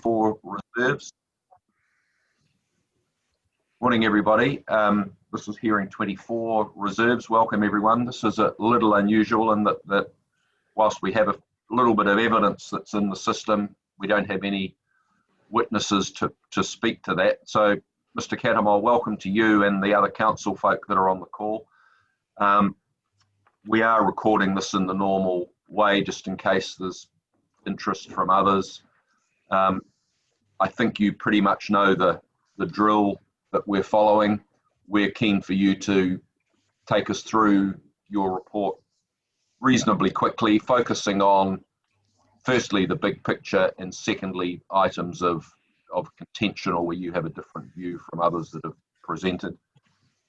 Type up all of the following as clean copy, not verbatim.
24 reserves. Morning, everybody. This is hearing 24 reserves. Welcome, everyone. This is a little unusual in that whilst we have a little bit of evidence that's in the system, we don't have any witnesses to speak to that. So, Mr. Cattermole, welcome to you and the other council folk that are on the call. We are recording this in the normal way, just in case there's interest from others. I think you pretty much know the drill that we're following. We're keen for you to take us through your report reasonably quickly, focusing on firstly the big picture and secondly items of contention or where you have a different view from others that have presented.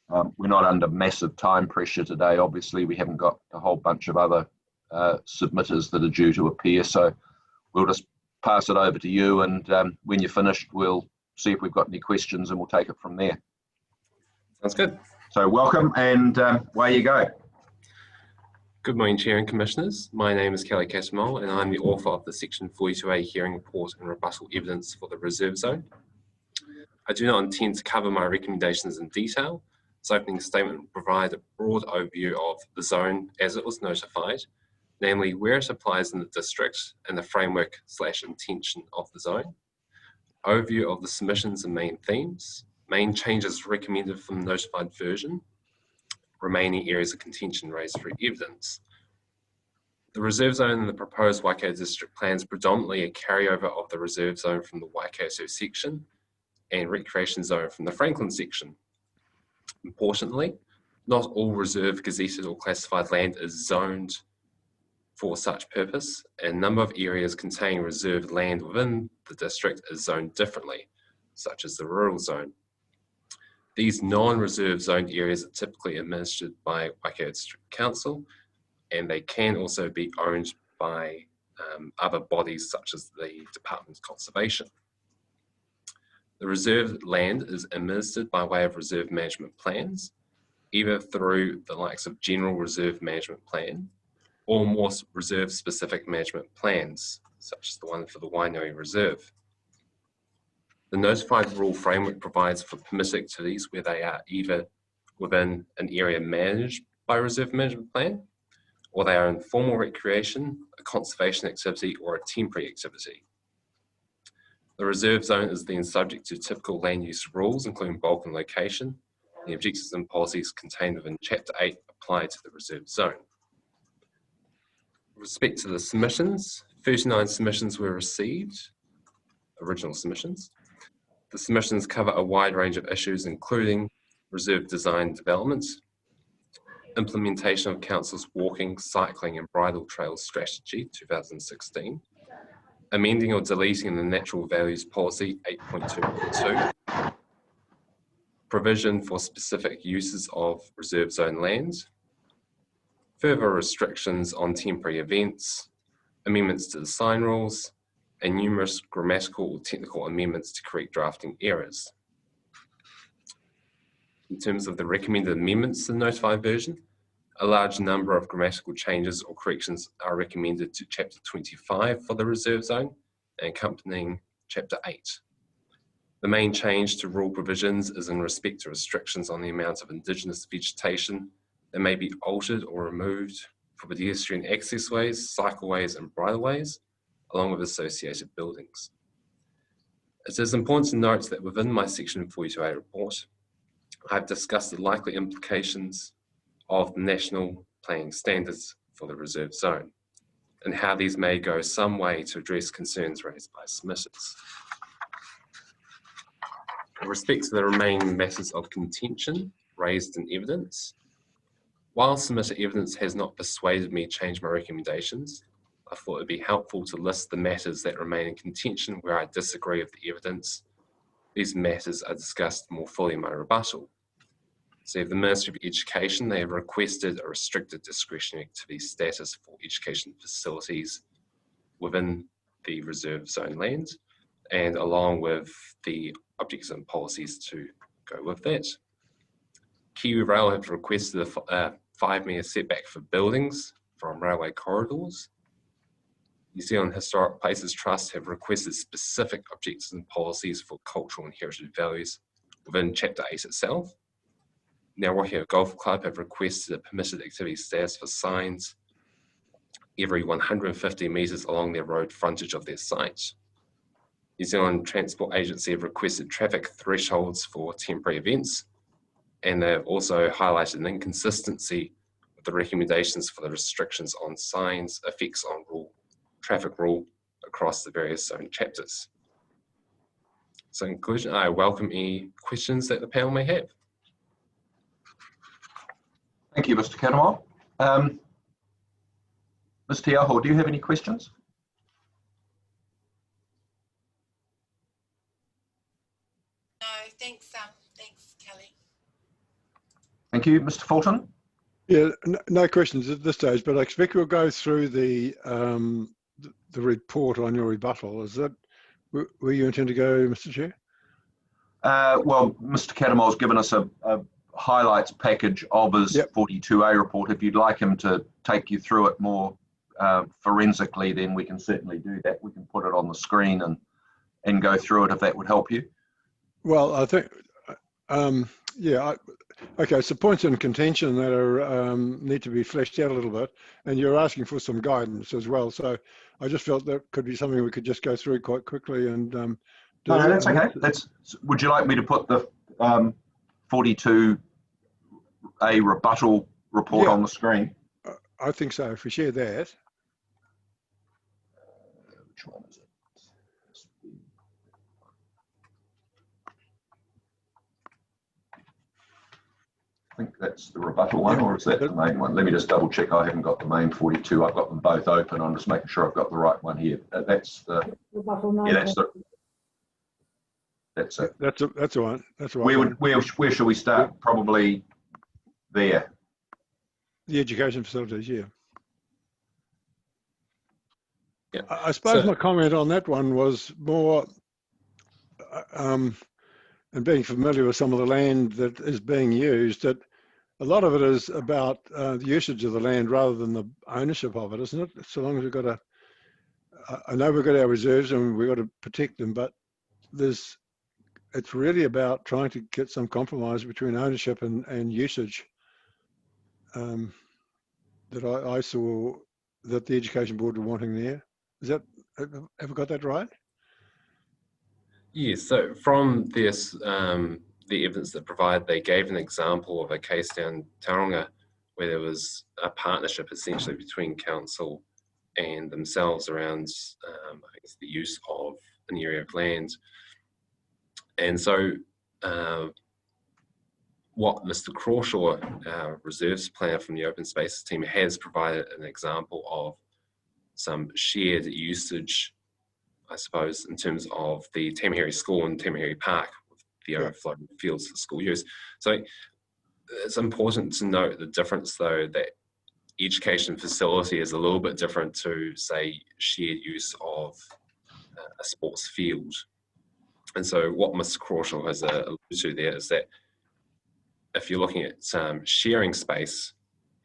We're not under massive time pressure today. Obviously, we haven't got a whole bunch of other submitters that are due to appear, so we'll just pass it over to you, and when you're finished, we'll see if we've got any questions and we'll take it from there. Sounds good. So welcome, and away you go. Good morning, Chair and Commissioners. My name is Kelly Cattermole, and I'm the author of the Section 42A hearing report and rebuttal evidence for the reserve zone. I do not intend to cover my recommendations in detail. This opening statement will provide a broad overview of the zone as it was notified, namely where it applies in the district and the framework/intention of the zone. Overview of the submissions and main themes, main changes recommended from the notified version, remaining areas of contention raised through evidence. The reserve zone in the proposed Waikato district plan is predominantly a carryover of the reserve zone from the Waikato section and recreation zone from the Franklin section. Importantly, not all reserve gazetted or classified land is zoned for such purpose, and a number of areas containing reserved land within the district is zoned differently, such as the rural zone. These non-reserve zoned areas are typically administered by Waikato District Council, and they can also be owned by other bodies such as the Department of Conservation. The reserved land is administered by way of reserve management plans, either through the likes of General Reserve Management Plan or more reserve-specific management plans, such as the one for the Wainui Reserve. The notified rule framework provides for permitted activities where they are either within an area managed by a reserve management plan, or they are informal recreation, a conservation activity, or a temporary activity. The reserve zone is then subject to typical land use rules, including bulk and location. The objectives and policies contained within Chapter 8 apply to the reserve zone. With respect to the submissions, 39 submissions were received, original submissions. The submissions cover a wide range of issues, including reserve design development, implementation of Council's walking, cycling and bridle trails strategy 2016, amending or deleting the natural values policy 8.2.2, provision for specific uses of reserve zone lands, further restrictions on temporary events, amendments to the sign rules, and numerous grammatical or technical amendments to correct drafting errors. In terms of the recommended amendments to the notified version, a large number of grammatical changes or corrections are recommended to Chapter 25 for the reserve zone and accompanying Chapter 8. The main change to rule provisions is in respect to restrictions on the amount of Indigenous vegetation that may be altered or removed for pedestrian access ways, cycleways and bridleways, along with associated buildings. It is important to note that within my Section 42A report, I have discussed the likely implications of the national planning standards for the reserve zone and how these may go some way to address concerns raised by submitters. With respect to the remaining matters of contention raised in evidence, while submitted evidence has not persuaded me to change my recommendations, I thought it would be helpful to list the matters that remain in contention where I disagree with the evidence. These matters are discussed more fully in my rebuttal. So the Ministry of Education, they have requested a restricted discretionary activity status for education facilities within the reserve zone lands, and along with the objectives and policies to go with that. Kiwi Rail have requested a 5 metre setback for buildings from railway corridors. New Zealand Historic Places Trust have requested specific objectives and policies for cultural and heritage values within Chapter 8 itself. Now, Rohia Golf Club have requested a permitted activity status for signs every 150 metres along their road frontage of their site. New Zealand Transport Agency have requested traffic thresholds for temporary events, and they've also highlighted an inconsistency with the recommendations for the restrictions on signs, effects on traffic rule across the various zone chapters. So in conclusion, I welcome any questions that the panel may have. Thank you, Mr. Cattermole. Ms. Tiaho, do you have any questions? No, thanks, Kelly. Thank you. Mr. Fulton? Yeah, no questions at this stage, but I expect we'll go through the report on your rebuttal. Is that where you intend to go, Mr. Chair? Well, Mr. Cattermole's given us a highlights package of his 42A report. If you'd like him to take you through it more forensically, then we can certainly do that. We can put it on the screen and go through it if that would help you. Well, I think, okay, so points in contention that are need to be fleshed out a little bit, and you're asking for some guidance as well. So I just felt that could be something we could just go through quite quickly and do. No, that's okay. Would you like me to put the 42A rebuttal report on the screen? I think so, if we share that. Which one is it? I think that's the rebuttal one, or is that the main one? Let me just double check. I haven't got the main 42. I've got them both open. I'm just making sure I've got the right one here. That's the that's it. That's the one. That's the one. Where should we start? Probably there. The education facilities, yeah. Yeah. I suppose my comment on that one was more, and being familiar with some of the land that is being used, that a lot of it is about the usage of the land rather than the ownership of it, isn't it? So long as we've got I know we've got our reserves and we've got to protect them, but it's really about trying to get some compromise between ownership and usage. That I saw that the Education Board were wanting there. Is that, have I got that right? Yes, so from this, the evidence that provided, they gave an example of a case down Tauranga where there was a partnership essentially between council and themselves around I guess the use of an area of land. And so what Mr. Crawshaw, our reserves planner from the open spaces team, has provided an example of some shared usage, I suppose, in terms of the Tamihere School and Tamihere Park, with the overflowing fields for school use. So it's important to note the difference, though, that education facility is a little bit different to, say, shared use of a sports field. And so what Mr. Crawshaw has alluded to there is that if you're looking at sharing space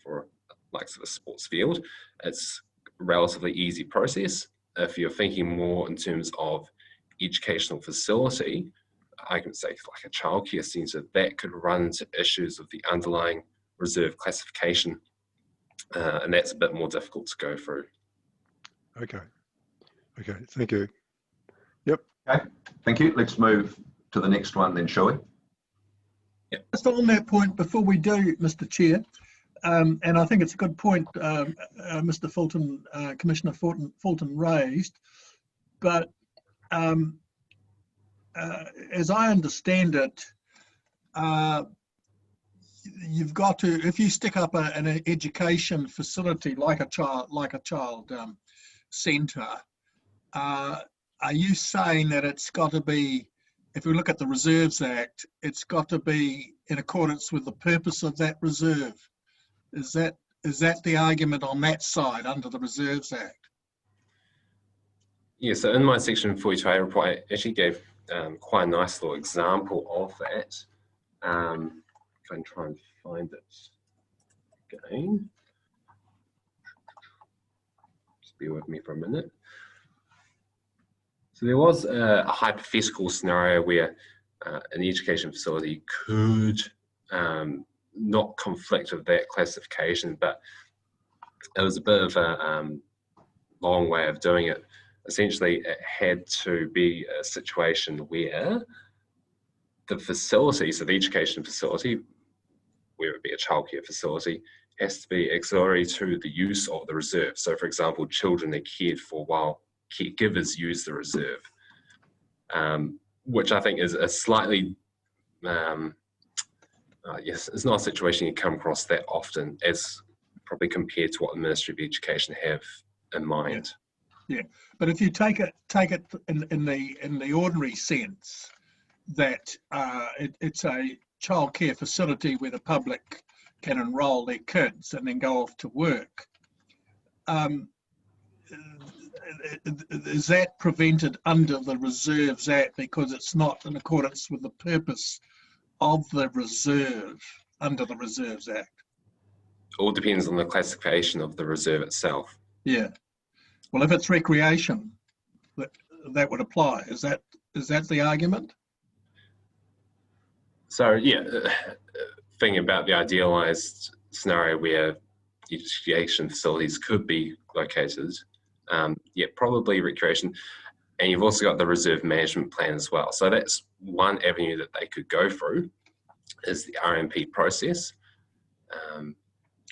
for like a sports field, it's a relatively easy process. If you're thinking more in terms of educational facility, I can say like a childcare centre, that could run into issues of the underlying reserve classification, and that's a bit more difficult to go through. Okay, thank you. Yep. Okay, thank you. Let's move to the next one then, shall we? Just on that point, before we do, Mr. Chair, and I think it's a good point Mr. Fulton, Commissioner Fulton raised, but as I understand it, you've got to, if you stick up an education facility like a child centre, are you saying that it's got to be, if we look at the Reserves Act, it's got to be in accordance with the purpose of that reserve? Is that the argument on that side under the Reserves Act? Yeah, so in my section 42A report, I actually gave quite a nice little example of that. I can try and find it again. Just bear with me for a minute. So there was a hypothetical scenario where an education facility could not conflict with that classification, but it was a bit of a long way of doing it. Essentially, it had to be a situation where the facility, so the education facility, whether it be a childcare facility, has to be auxiliary to the use of the reserve. So, for example, children are cared for while caregivers use the reserve, which I think is a slightly, yes, it's not a situation you come across that often, as probably compared to what the Ministry of Education have in mind. Yeah, but if you take it in the ordinary sense, that it's a childcare facility where the public can enrol their kids and then go off to work, is that prevented under the Reserves Act because it's not in accordance with the purpose of the reserve under the Reserves Act? All depends on the classification of the reserve itself. Yeah. Well, if it's recreation, that would apply. Is that the argument? So yeah, thinking about the idealized scenario where education facilities could be located, yeah, probably recreation. And you've also got the reserve management plan as well. So that's one avenue that they could go through, is the RMP process.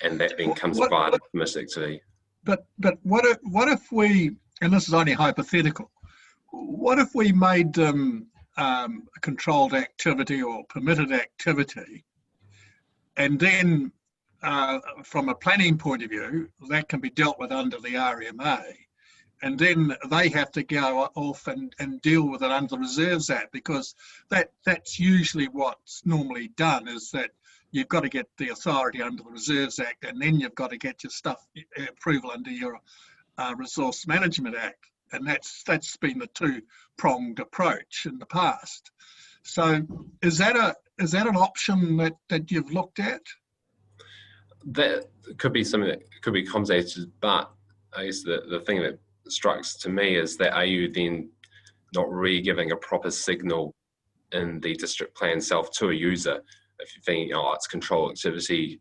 And that then comes via the permitted activity. But what if we, and this is only hypothetical, what if we made them a controlled activity or permitted activity, and then from a planning point of view, that can be dealt with under the RMA, and then they have to go off and deal with it under the Reserves Act, because that's usually what's normally done, is that you've got to get the authority under the Reserves Act, and then you've got to get your stuff approval under your Resource Management Act. And that's been the two-pronged approach in the past. So is that an option that you've looked at? That could be something that could be accommodated, but I guess the thing that strikes to me is that are you then not really giving a proper signal in the district plan itself to a user? If you're thinking, oh, it's control activity,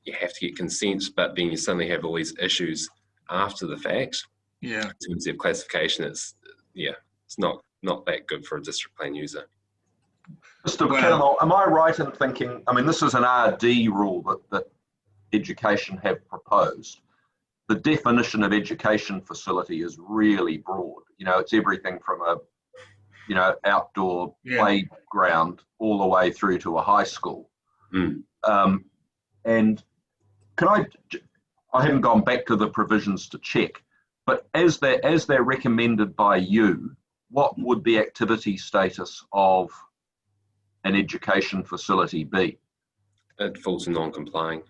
you have to get consent, but then you suddenly have all these issues after the fact. Yeah. In terms of classification, it's not that good for a district plan user. Mr. Catamol, am I right in thinking, I mean, this is an RD rule that education have proposed. The definition of education facility is really broad. You know, it's everything from a outdoor playground all the way through to a high school. And can I haven't gone back to the provisions to check, but as they're recommended by you, what would the activity status of an education facility be? It falls to non-complying.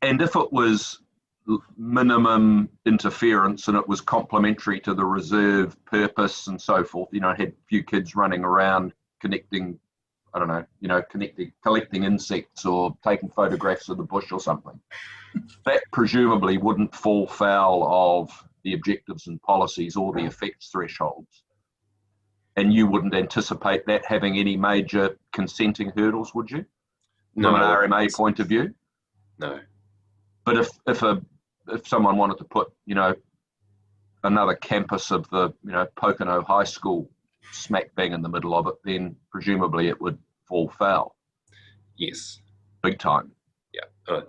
And if it was minimum interference and it was complementary to the reserve purpose and so forth, had a few kids running around collecting insects or taking photographs of the bush or something, that presumably wouldn't fall foul of the objectives and policies or the effects thresholds. And you wouldn't anticipate that having any major consenting hurdles, would you? No. From an RMA point of view? No. But if someone wanted to put, another campus of the, Pocono High School smack bang in the middle of it, then presumably it would fall foul. Yes. Big time. Yeah.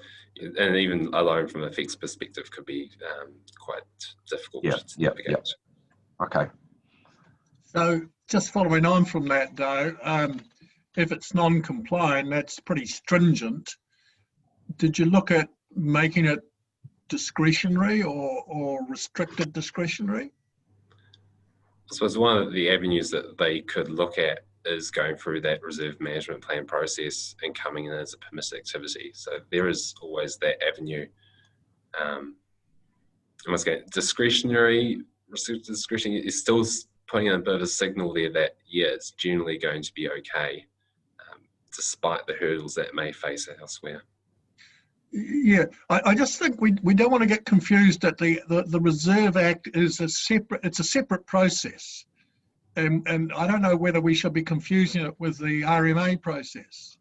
And even alone from an effects perspective could be quite difficult to navigate. Okay. So just following on from that though, if it's non-compliant, that's pretty stringent. Did you look at making it discretionary or restricted discretionary? I suppose one of the avenues that they could look at is going through that reserve management plan process and coming in as a permitted activity. So there is always that avenue. Discretionary, restricted discretionary is still putting in a bit of a signal there that, it's generally going to be okay, despite the hurdles that may face elsewhere. Yeah, I just think we don't want to get confused that the Reserve Act is a separate process. and I don't know whether we should be confusing it with the RMA process.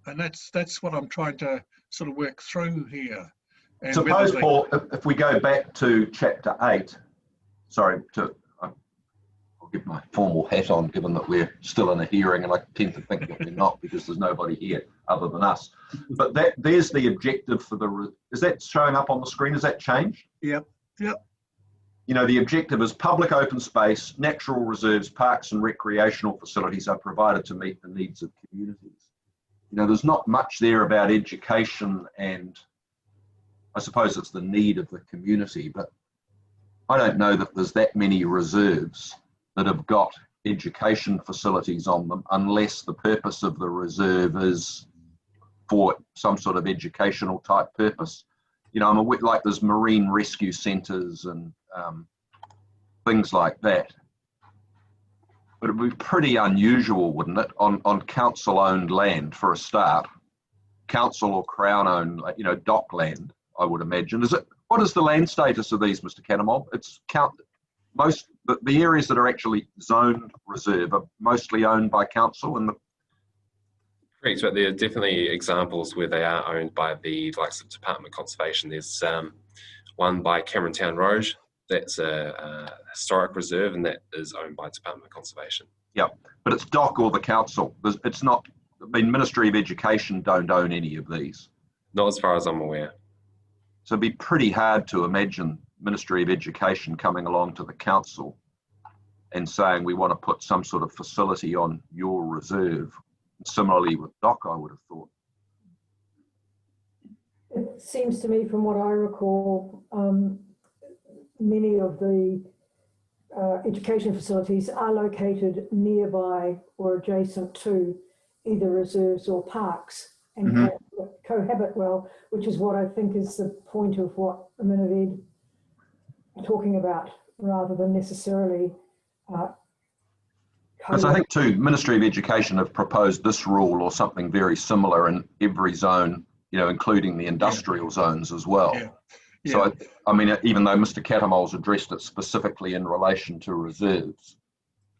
And that's what I'm trying to sort of work through here. And Suppose, whether Paul, if we go back to chapter 8, sorry, I'll get my formal hat on, given that we're still in a hearing, and I tend to think that we're not because there's nobody here other than us. But there's the objective for is that showing up on the screen? Has that changed? Yep. You know, the objective is public open space, natural reserves, parks and recreational facilities are provided to meet the needs of communities. You know, there's not much there about education, and I suppose it's the need of the community, but I don't know that there's that many reserves that have got education facilities on them unless the purpose of the reserve is for some sort of educational type purpose. You know, I'm aware, like there's marine rescue centres and things like that. But it would be pretty unusual, wouldn't it, on council-owned land for a start, council or Crown-owned, you know, dock land, I would imagine. What is the land status of these, Mr. Cattermole? It's the areas that are actually zoned reserve are mostly owned by council, and Correct, but there are definitely examples where they are owned by the likes of Department of Conservation. There's one by Cameron Town Road. That's a historic reserve, and that is owned by Department of Conservation. yeah, but it's DOC or the council. It's not. I mean, Ministry of Education don't own any of these. Not as far as I'm aware. So it'd be pretty hard to imagine Ministry of Education coming along to the council and saying we want to put some sort of facility on your reserve. Similarly with DOC, I would have thought. It seems to me, from what I recall, many of the education facilities are located nearby or adjacent to either reserves or parks and cohabit well, which is what I think is the point of what Amenavid are talking about, rather than necessarily Because I think too, Ministry of Education have proposed this rule or something very similar in every zone, you know, including the industrial zones as well. Yeah. So, I mean, even though Mr. Cattermole's addressed it specifically in relation to reserves,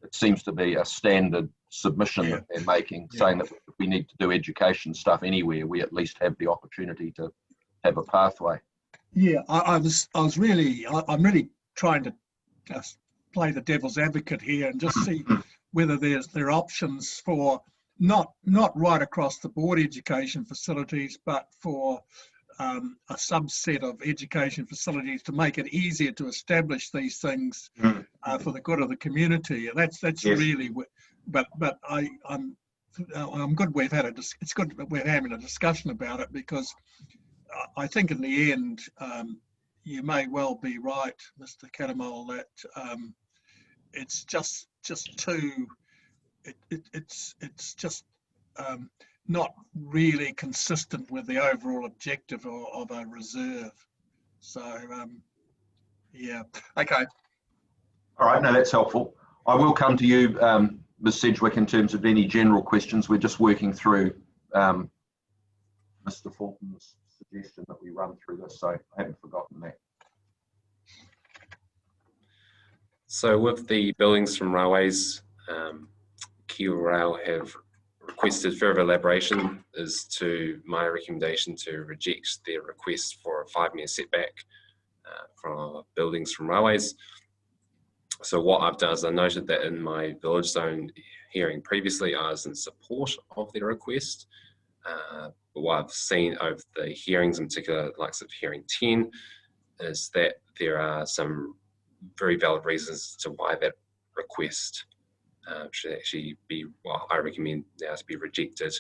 it seems to be a standard submission that they're making, saying that if we need to do education stuff anywhere, we at least have the opportunity to have a pathway. Yeah, I'm really trying to just play the devil's advocate here and just see whether there are options for not right across the board education facilities, but for a subset of education facilities to make it easier to establish these things for the good of the community. That's really, but I'm good. It's good that we're having a discussion about it, because I think in the end, you may well be right, Mr. Cattermole, that it's just too. It's just not really consistent with the overall objective of a reserve. So yeah, okay. All right, no, that's helpful. I will come to you, Ms. Sedgwick, in terms of any general questions. We're just working through Mr. Fulton's suggestion that we run through this, so I haven't forgotten that. So with the buildings from railways, Kia Rail have requested further elaboration as to my recommendation to reject their request for a 5-metre setback from buildings from railways. So what I've done is I noted that in my village zone hearing previously, I was in support of their request. But what I've seen over the hearings, in particular, like of hearing 10, is that there are some very valid reasons to why that request should actually be, well, I recommend now to be rejected.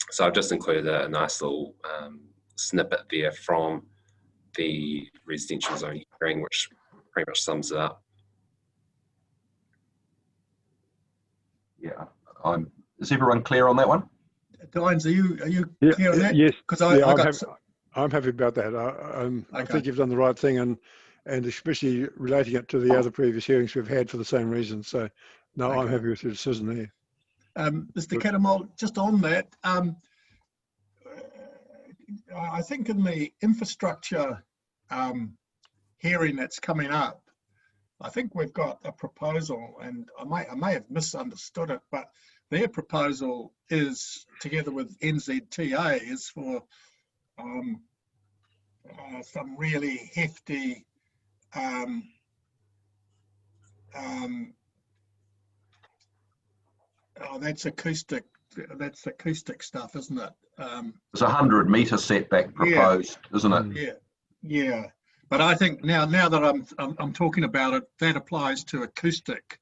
So I've just included a nice little snippet there from the residential zone hearing, which pretty much sums it up. Yeah, is everyone clear on that one? Dines, are you Yeah, clear on that? yes. Because I'm happy about that. I think you've done the right thing, and especially relating it to the other previous hearings we've had for the same reason. So, no, I'm happy with your decision there. Mr. Cattermole, just on that, I think in the infrastructure hearing that's coming up, I think we've got a proposal, and I may have misunderstood it, but their proposal is, together with NZTA, is for some really hefty that's acoustic stuff, isn't it? There's a 100-metre setback proposed, isn't it? Yeah. But I think now that I'm talking about it, that applies to acoustic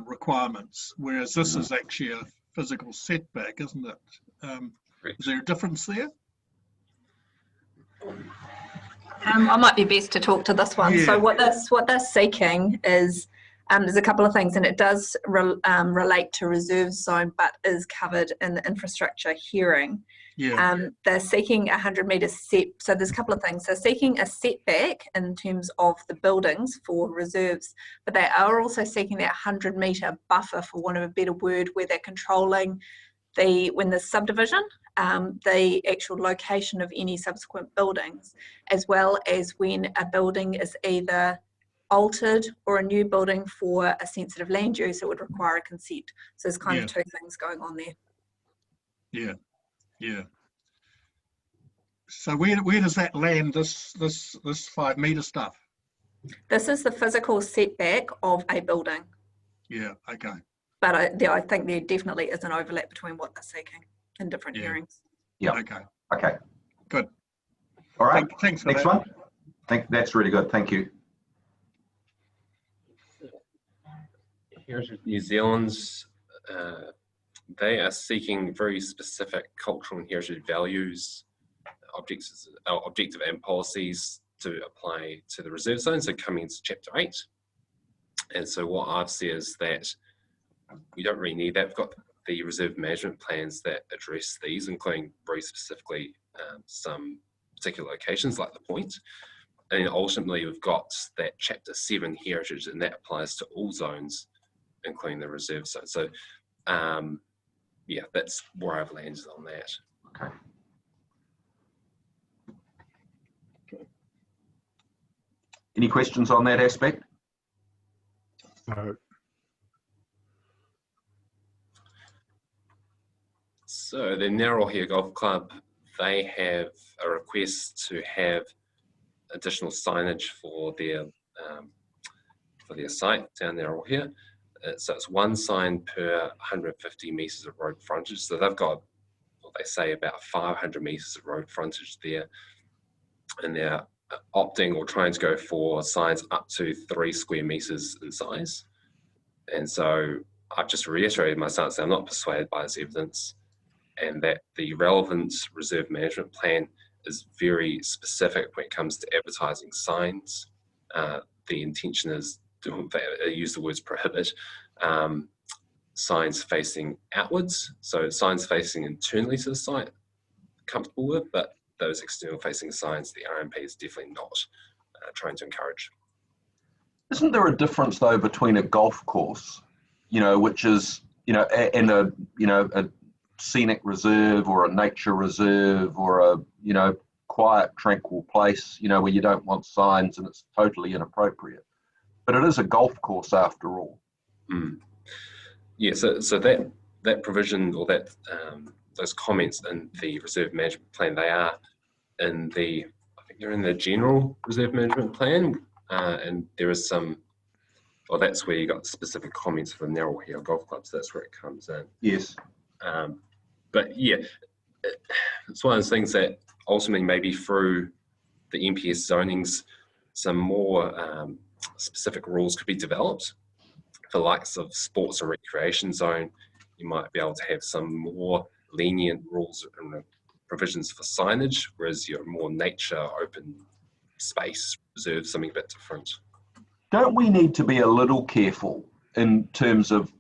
requirements, whereas this is actually a physical setback, isn't it? Is there a difference there? I might be best to talk to this one. Yeah. So what they're seeking is there's a couple of things, and it does relate to reserve zone, but is covered in the infrastructure hearing. Yeah. They're seeking 100-metre set. So there's a couple of things. They're seeking a setback in terms of the buildings for reserves, but they are also seeking that 100-metre buffer, for want of a better word, where they're controlling when there's subdivision, the actual location of any subsequent buildings, as well as when a building is either altered or a new building for a sensitive land use, it would require a consent. So there's kind of two things going on there. Yeah. So where does that land, this 5-metre stuff? This is the physical setback of a building. Yeah, okay. But I think there definitely is an overlap between what they're seeking in different hearings. Yeah. Okay. Good. All right. Thanks for Next that. one. I think that's really good. Thank you. Heritage New Zealand's, they are seeking very specific cultural and heritage values, objective and policies to apply to the reserve zone, so coming into Chapter 8. And so what I've said is that we don't really need that. We've got the reserve management plans that address these, including very specifically some particular locations like the Point. And ultimately we've got that Chapter 7 heritage, and that applies to all zones, including the reserve zone. So yeah, that's where I've landed on that. Okay. Any questions on that aspect? No. So the Ngārohia Golf Club, they have a request to have additional signage for their site down Ngārohia. So it's one sign per 150 metres of road frontage. So they've got, what they say, about 500 metres of road frontage there. And they're opting or trying to go for signs up to 3 square metres in size. And so I've just reiterated my stance that I'm not persuaded by this evidence, and that the relevant reserve management plan is very specific when it comes to advertising signs. The intention is to use the words prohibit signs facing outwards. So signs facing internally to the site, comfortable with, but those external facing signs, the RMP is definitely not trying to encourage. Isn't there a difference though between a golf course, which is, and a scenic reserve or a nature reserve or a, quiet, tranquil place, where you don't want signs and it's totally inappropriate. But it is a golf course after all. Mm. Yeah, so that provision, or that those comments in the reserve management plan, they are in the, I think they're in the general reserve management plan, and there is some, well, that's where you got specific comments for the Ngārohia Golf Club, so that's where it comes in. Yes. But yeah, it's one of those things that ultimately maybe through the NPS zonings, some more specific rules could be developed. For the likes of sports and recreation zone, you might be able to have some more lenient rules and provisions for signage, whereas your more nature, open space reserve something a bit different. Don't we need to be a little careful in terms of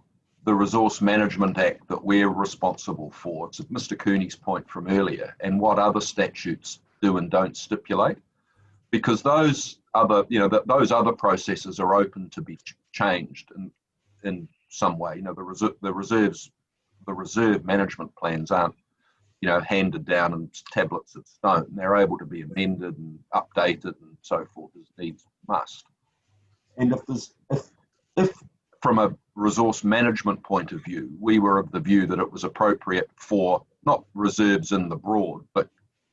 the Resource Management Act that we're responsible for? It's Mr. Cooney's point from earlier, and what other statutes do and don't stipulate, because those other, those other processes are open to be changed in some way. The reserve management plans aren't, handed down in tablets of stone. They're able to be amended and updated and so forth as needs must. And if from a resource management point of view, we were of the view that it was appropriate for not reserves in the broad, but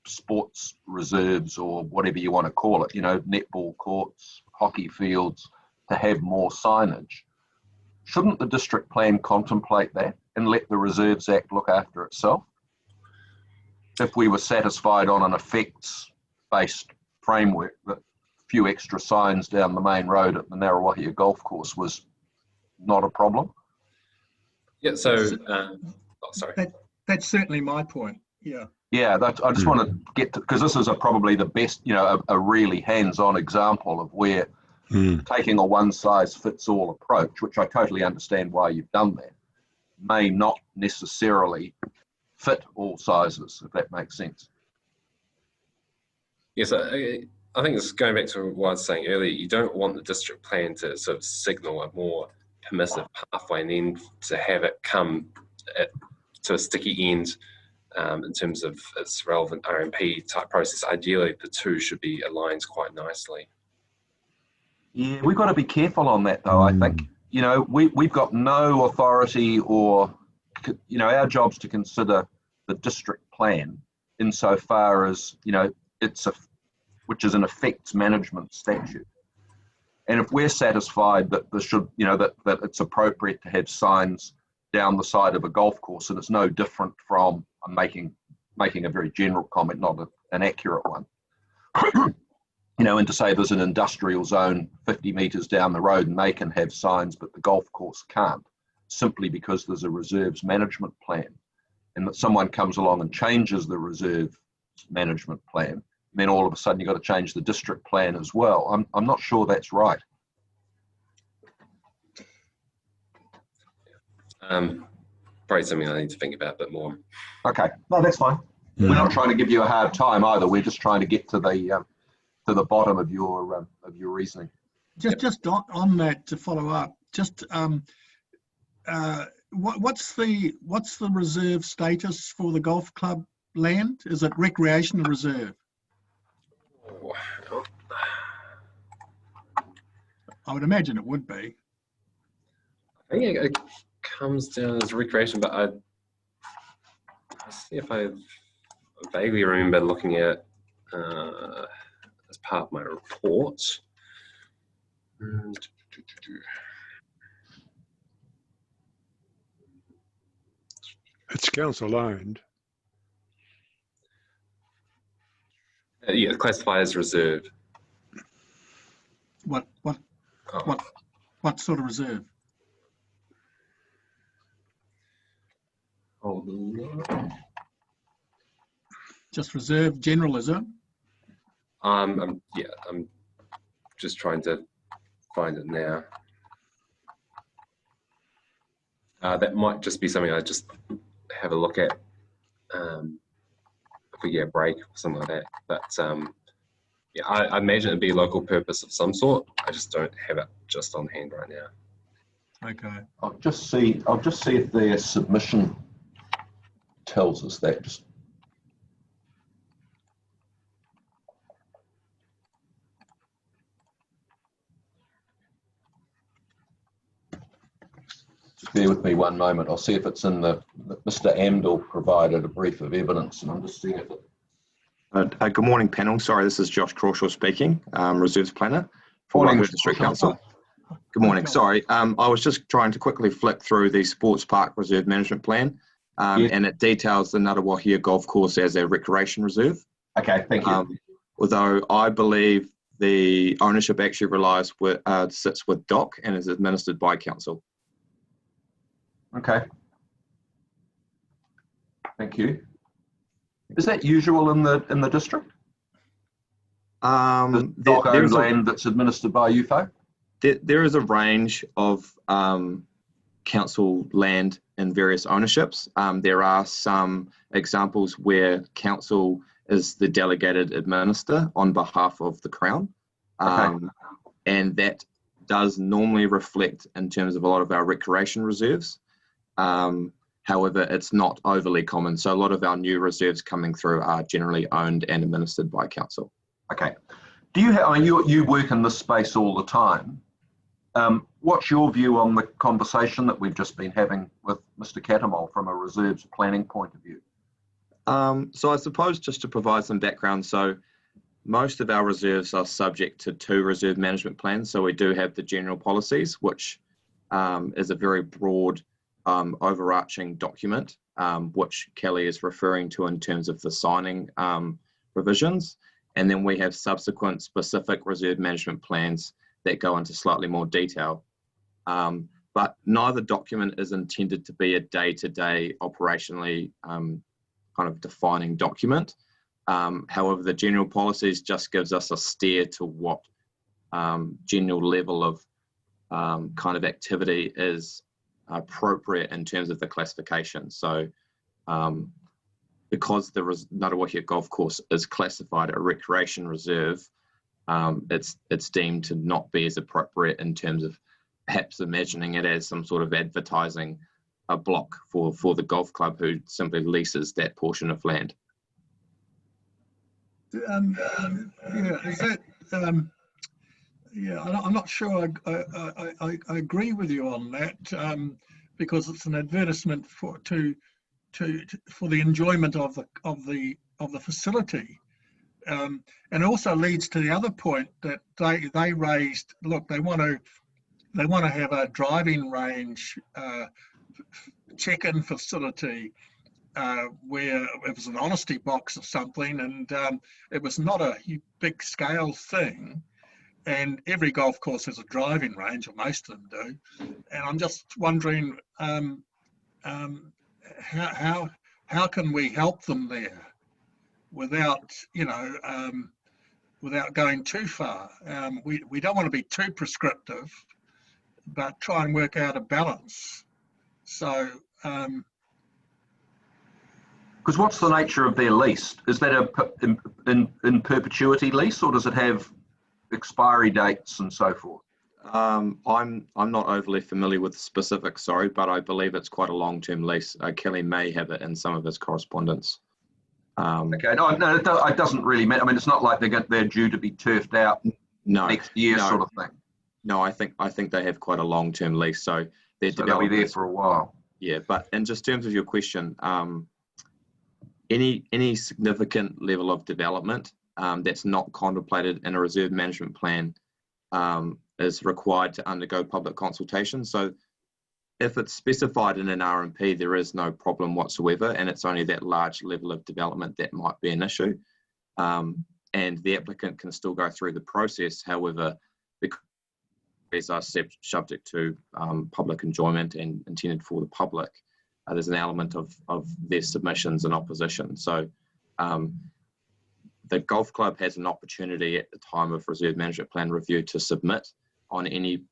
sports reserves or whatever you want to call it, netball courts, hockey fields, to have more signage. Shouldn't the district plan contemplate that and let the Reserves Act look after itself? If we were satisfied on an effects-based framework that a few extra signs down the main road at the Ngaruawahia Golf Course was not a problem? Yeah, so, sorry. That's certainly my point, yeah. Yeah, I just want to get to, because this is probably the best, a really hands-on example of where taking a one-size-fits-all approach, which I totally understand why you've done that, may not necessarily fit all sizes, if that makes sense. Yes, I think it's going back to what I was saying earlier. You don't want the district plan to sort of signal a more permissive pathway and then to have it come to a sticky end in terms of its relevant RMP type process. Ideally, the two should be aligned quite nicely. Yeah, we've got to be careful on that, though. I think, we've got no authority or, our job's to consider the district plan insofar as, which is an effects management statute. And if we're satisfied that there should, that it's appropriate to have signs down the side of a golf course, and it's no different from, I'm making a very general comment, not an accurate one, and to say there's an industrial zone 50 metres down the road and they can have signs, but the golf course can't, simply because there's a reserves management plan, and that someone comes along and changes the reserve management plan, then all of a sudden you've got to change the district plan as well. I'm not sure that's right. Probably something I need to think about a bit more. Okay, no, that's fine. We're not trying to give you a hard time either. We're just trying to get to the bottom of your reasoning. Just on that, to follow up, what's the reserve status for the golf club land? Is it recreational reserve? I would imagine it would be. I think it comes down as recreation, but I see if I vaguely remember looking at as part of my report. It's council owned. Yeah, classified as reserve. What sort of reserve? Just reserve general, is it? I'm just trying to find it now. That might just be something I just have a look at if we get a break or something like that. But yeah, I imagine it'd be local purpose of some sort. I just don't have it just on hand right now. Okay. I'll just see if their submission tells us that. Just bear with me one moment. I'll see if it's in Mr. Amdahl provided a brief of evidence, and I'm just seeing if it. Good morning, panel. Sorry, this is Josh Crawshaw speaking, Reserves Planner for Morning, Waitangi District Council. Good morning. Sorry, I was just trying to quickly flick through the Sports Park Reserve Management Plan, and it details the Ngaruawahia Golf Course as a recreation reserve. Okay, thank you. Although I believe the ownership actually sits with DOC and is administered by council. Okay. Thank you. Is that usual in the district? There's land that's administered by UFO? There is a range of council land in various ownerships. There are some examples where council is the delegated administrator on behalf of the Crown. And that does normally reflect in terms of a lot of our recreation reserves. However, it's not overly common. So a lot of our new reserves coming through are generally owned and administered by council. Okay. Do you you work in this space all the time? What's your view on the conversation that we've just been having with Mr. Cattermole from a reserves planning point of view? So I suppose just to provide some background, so most of our reserves are subject to 2 reserve management plans. So we do have the general policies, which is a very broad overarching document, which Kelly is referring to in terms of the signing provisions. And then we have subsequent specific reserve management plans that go into slightly more detail. But neither document is intended to be a day-to-day operationally kind of defining document. However, the general policies just gives us a steer to what general level of kind of activity is appropriate in terms of the classification. So because the Ngāruawāhia Golf Course is classified a recreation reserve, it's deemed to not be as appropriate in terms of perhaps imagining it as some sort of advertising a block for the golf club who simply leases that portion of land. Yeah, is that? Yeah, I'm not sure. I agree with you on that because it's an advertisement for the enjoyment of the facility, and also leads to the other point that they raised. Look, they want to have a driving range check-in facility where it was an honesty box or something, and it was not a big scale thing. And every golf course has a driving range, or most of them do. And I'm just wondering how can we help them there without, without going too far. We don't want to be too prescriptive, but try and work out a balance. So. Because what's the nature of their lease? Is that in perpetuity lease, or does it have expiry dates and so forth? I'm not overly familiar with the specifics, sorry, but I believe it's quite a long-term lease. Kelly may have it in some of his correspondence. Okay, no, it doesn't really matter. I mean, it's not like they're due to be turfed out next year, sort of thing. No, I think they have quite a long-term lease, so they'll be there for a while. Yeah, but in just terms of your question, any significant level of development that's not contemplated in a reserve management plan is required to undergo public consultation. So if it's specified in an RMP, there is no problem whatsoever, and it's only that large level of development that might be an issue. And the applicant can still go through the process. However, because these are subject to public enjoyment and intended for the public, there's an element of their submissions and opposition. So the golf club has an opportunity at the time of reserve management plan review to submit on any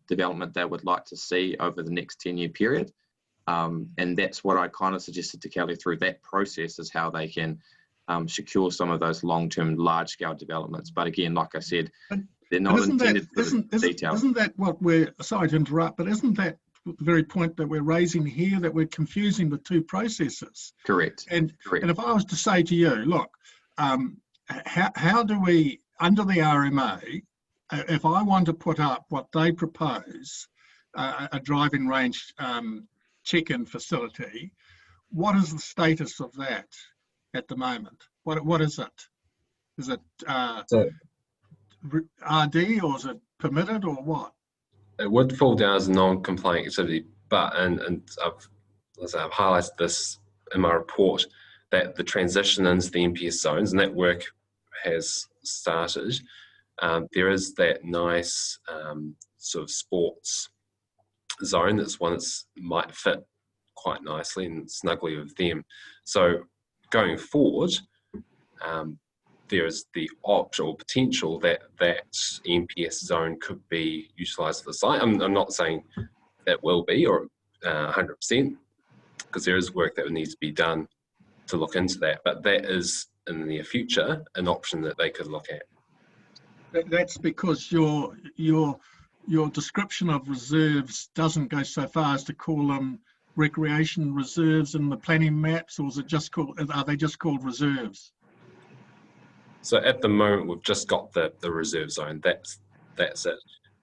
development they would like to see over the next 10-year period. And that's what I kind of suggested to Kelly through that process, is how they can secure some of those long-term large-scale developments. But again, like I said, they're not intended for the detail. Isn't that what we're, sorry to interrupt, but isn't that the very point that we're raising here, that we're confusing the two processes? Correct. And if I was to say to you, look, how do we, under the RMA, if I want to put up what they propose, a driving range check-in facility, what is the status of that at the moment? What is it? Is it RD, or is it permitted, or what? It would fall down as a non-compliant activity, but and I've highlighted this in my report, that the transition into the NPS zones, and that work has started. There is that nice sort of sports zone that's one that might fit quite nicely and snugly with them. So going forward, there is the option or potential that that NPS zone could be utilised for the site. I'm not saying that will be, or 100%, because there is work that would need to be done to look into that, but that is in the near future an option that they could look at. That's because your description of reserves doesn't go so far as to call them recreation reserves in the planning maps, or is it just are they just called reserves? So at the moment we've just got the reserve zone. That's it.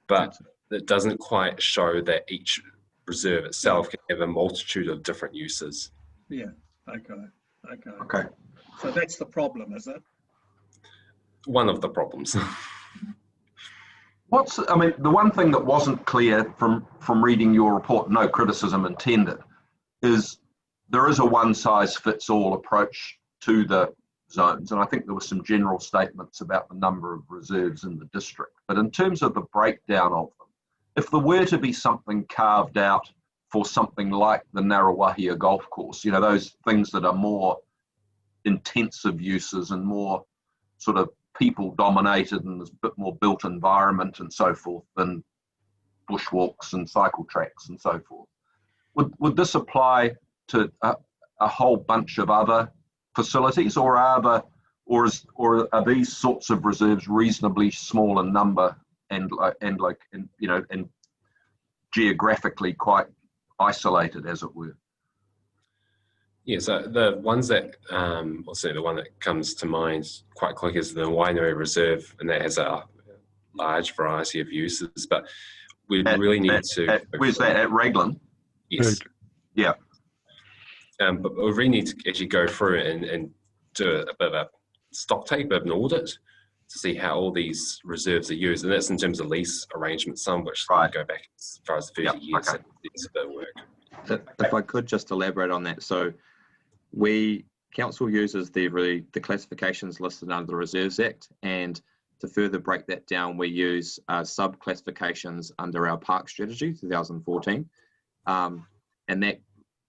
But that doesn't quite show that each reserve itself can have a multitude of different uses. Yeah, okay. Okay. So that's the problem, is it? One of the problems. The one thing that wasn't clear from reading your report, no criticism intended, is there is a one-size-fits-all approach to the zones, and I think there were some general statements about the number of reserves in the district. But in terms of the breakdown of them, if there were to be something carved out for something like the Ngaruawahia golf course, those things that are more intensive uses and more sort of people dominated and there's a bit more built environment and so forth than bushwalks and cycle tracks and so forth. Would this apply to a whole bunch of other facilities, or are these sorts of reserves reasonably small in number and geographically quite isolated, as it were? Yeah, so the ones that, certainly the one that comes to mind quite quick is the Wainui Reserve, and that has a large variety of uses, but we really need to... Where's that, at Raglan? Yes. Yeah. But we really need to actually go through and do a bit of a stock take, a bit of an audit to see how all these reserves are used, and that's in terms of lease arrangements, some which go back as far as 30 years. Okay. It's a bit of work. If I could just elaborate on that. So council uses the classifications listed under the Reserves Act, and to further break that down, we use sub-classifications under our park strategy 2014, and that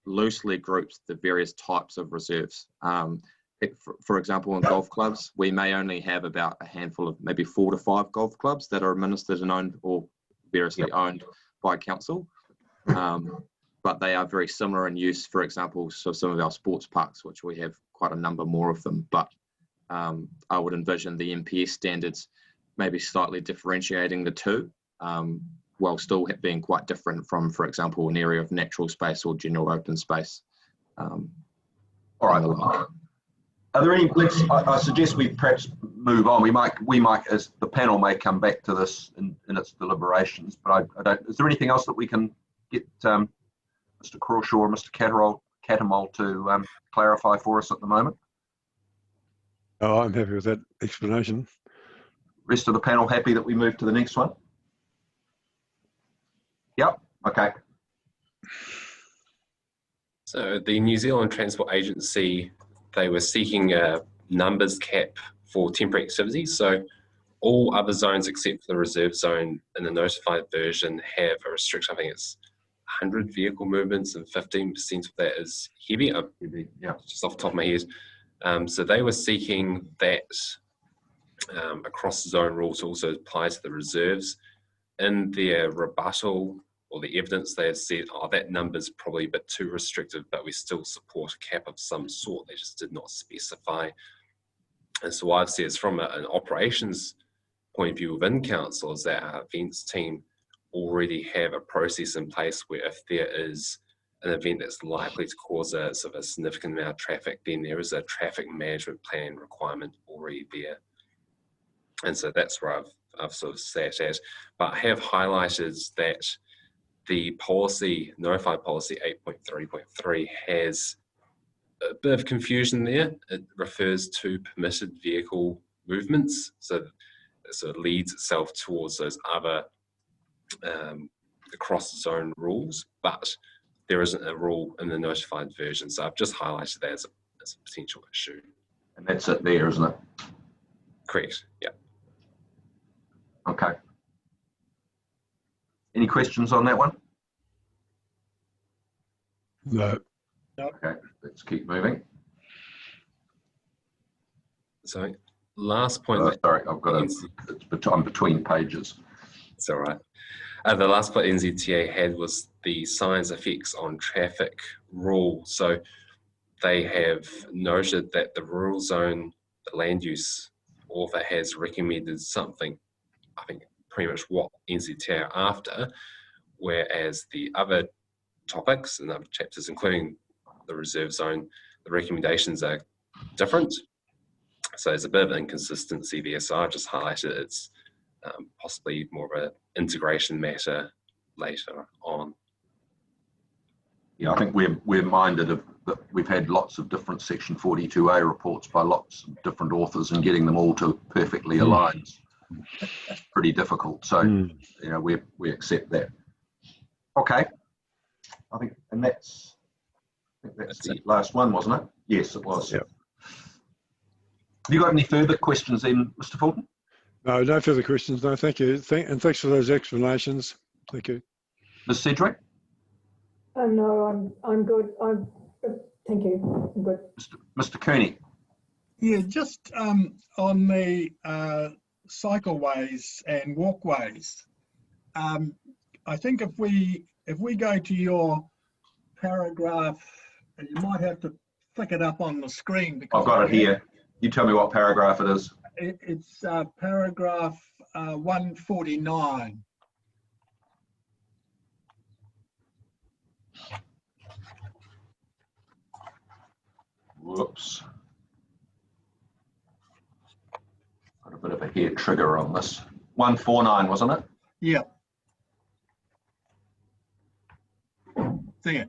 loosely groups the various types of reserves. For example, in golf clubs, we may only have about a handful of maybe 4 to 5 golf clubs that are administered and owned or variously owned by council. But they are very similar in use, for example, so some of our sports parks, which we have quite a number more of them. But I would envision the NPS standards maybe slightly differentiating the two, while still being quite different from, for example, an area of natural space or general open space. All right. Are there any? I suggest we perhaps move on. We might, as the panel may come back to this in its deliberations. But I don't. Is there anything else that we can get Mr. Crawshaw or Mr. Cattermole to clarify for us at the moment? Oh, I'm happy with that explanation. Rest of the panel happy that we move to the next one? Yep. Okay. So the New Zealand Transport Agency, they were seeking a numbers cap for temporary activities. So all other zones except for the reserve zone in the notified version have a restriction. I think it's 100 vehicle movements and 15% of that is heavy. Yeah. Just off the top of my head. So they were seeking that across the zone rule to also apply to the reserves. In their rebuttal or the evidence, they have said, that number's probably a bit too restrictive, but we still support a cap of some sort. They just did not specify. And so what I've said is from an operations point of view within council is that our events team already have a process in place where if there is an event that's likely to cause a sort of a significant amount of traffic, then there is a traffic management plan requirement already there. And so that's where I've sort of sat at. But I have highlighted that the policy, notified policy 8.3.3 has a bit of confusion there. It refers to permitted vehicle movements. So it sort of leads itself towards those other across zone rules, but there isn't a rule in the notified version. So I've just highlighted that as a potential issue. And that's it there, isn't it? Correct, yeah. Okay. Any questions on that one? No. Okay, let's keep moving. So last point. Sorry, I've got I'm between pages. It's all right. The last point NZTA had was the signs effects on traffic rule. So they have noted that the rural zone, the land use author has recommended something, I think pretty much what NZTA are after, whereas the other topics and other chapters, including the reserve zone, the recommendations are different. So there's a bit of inconsistency there. So I've just highlighted its possibly more of an integration matter later on. Yeah, I think we're minded of that. We've had lots of different Section 42A reports by lots of different authors, and getting them all to perfectly align is pretty difficult. So, you know, we accept that. Okay, I think that's the last one, wasn't it? Yes, it was. Yep. Have you got any further questions then, Mr. Fulton? No, no further questions. No, thank you. And thanks for those explanations. Thank you. Ms. Sedgwick? No, I'm good. Thank you. I'm good. Mr. Cooney? Yeah, just on the cycleways and walkways, I think if we go to your paragraph, and you might have to flick it up on the screen because I've got it here. You tell me what paragraph it is. It's paragraph 149. Whoops. Got a bit of a hair trigger on this. 149, wasn't it? Yeah. There.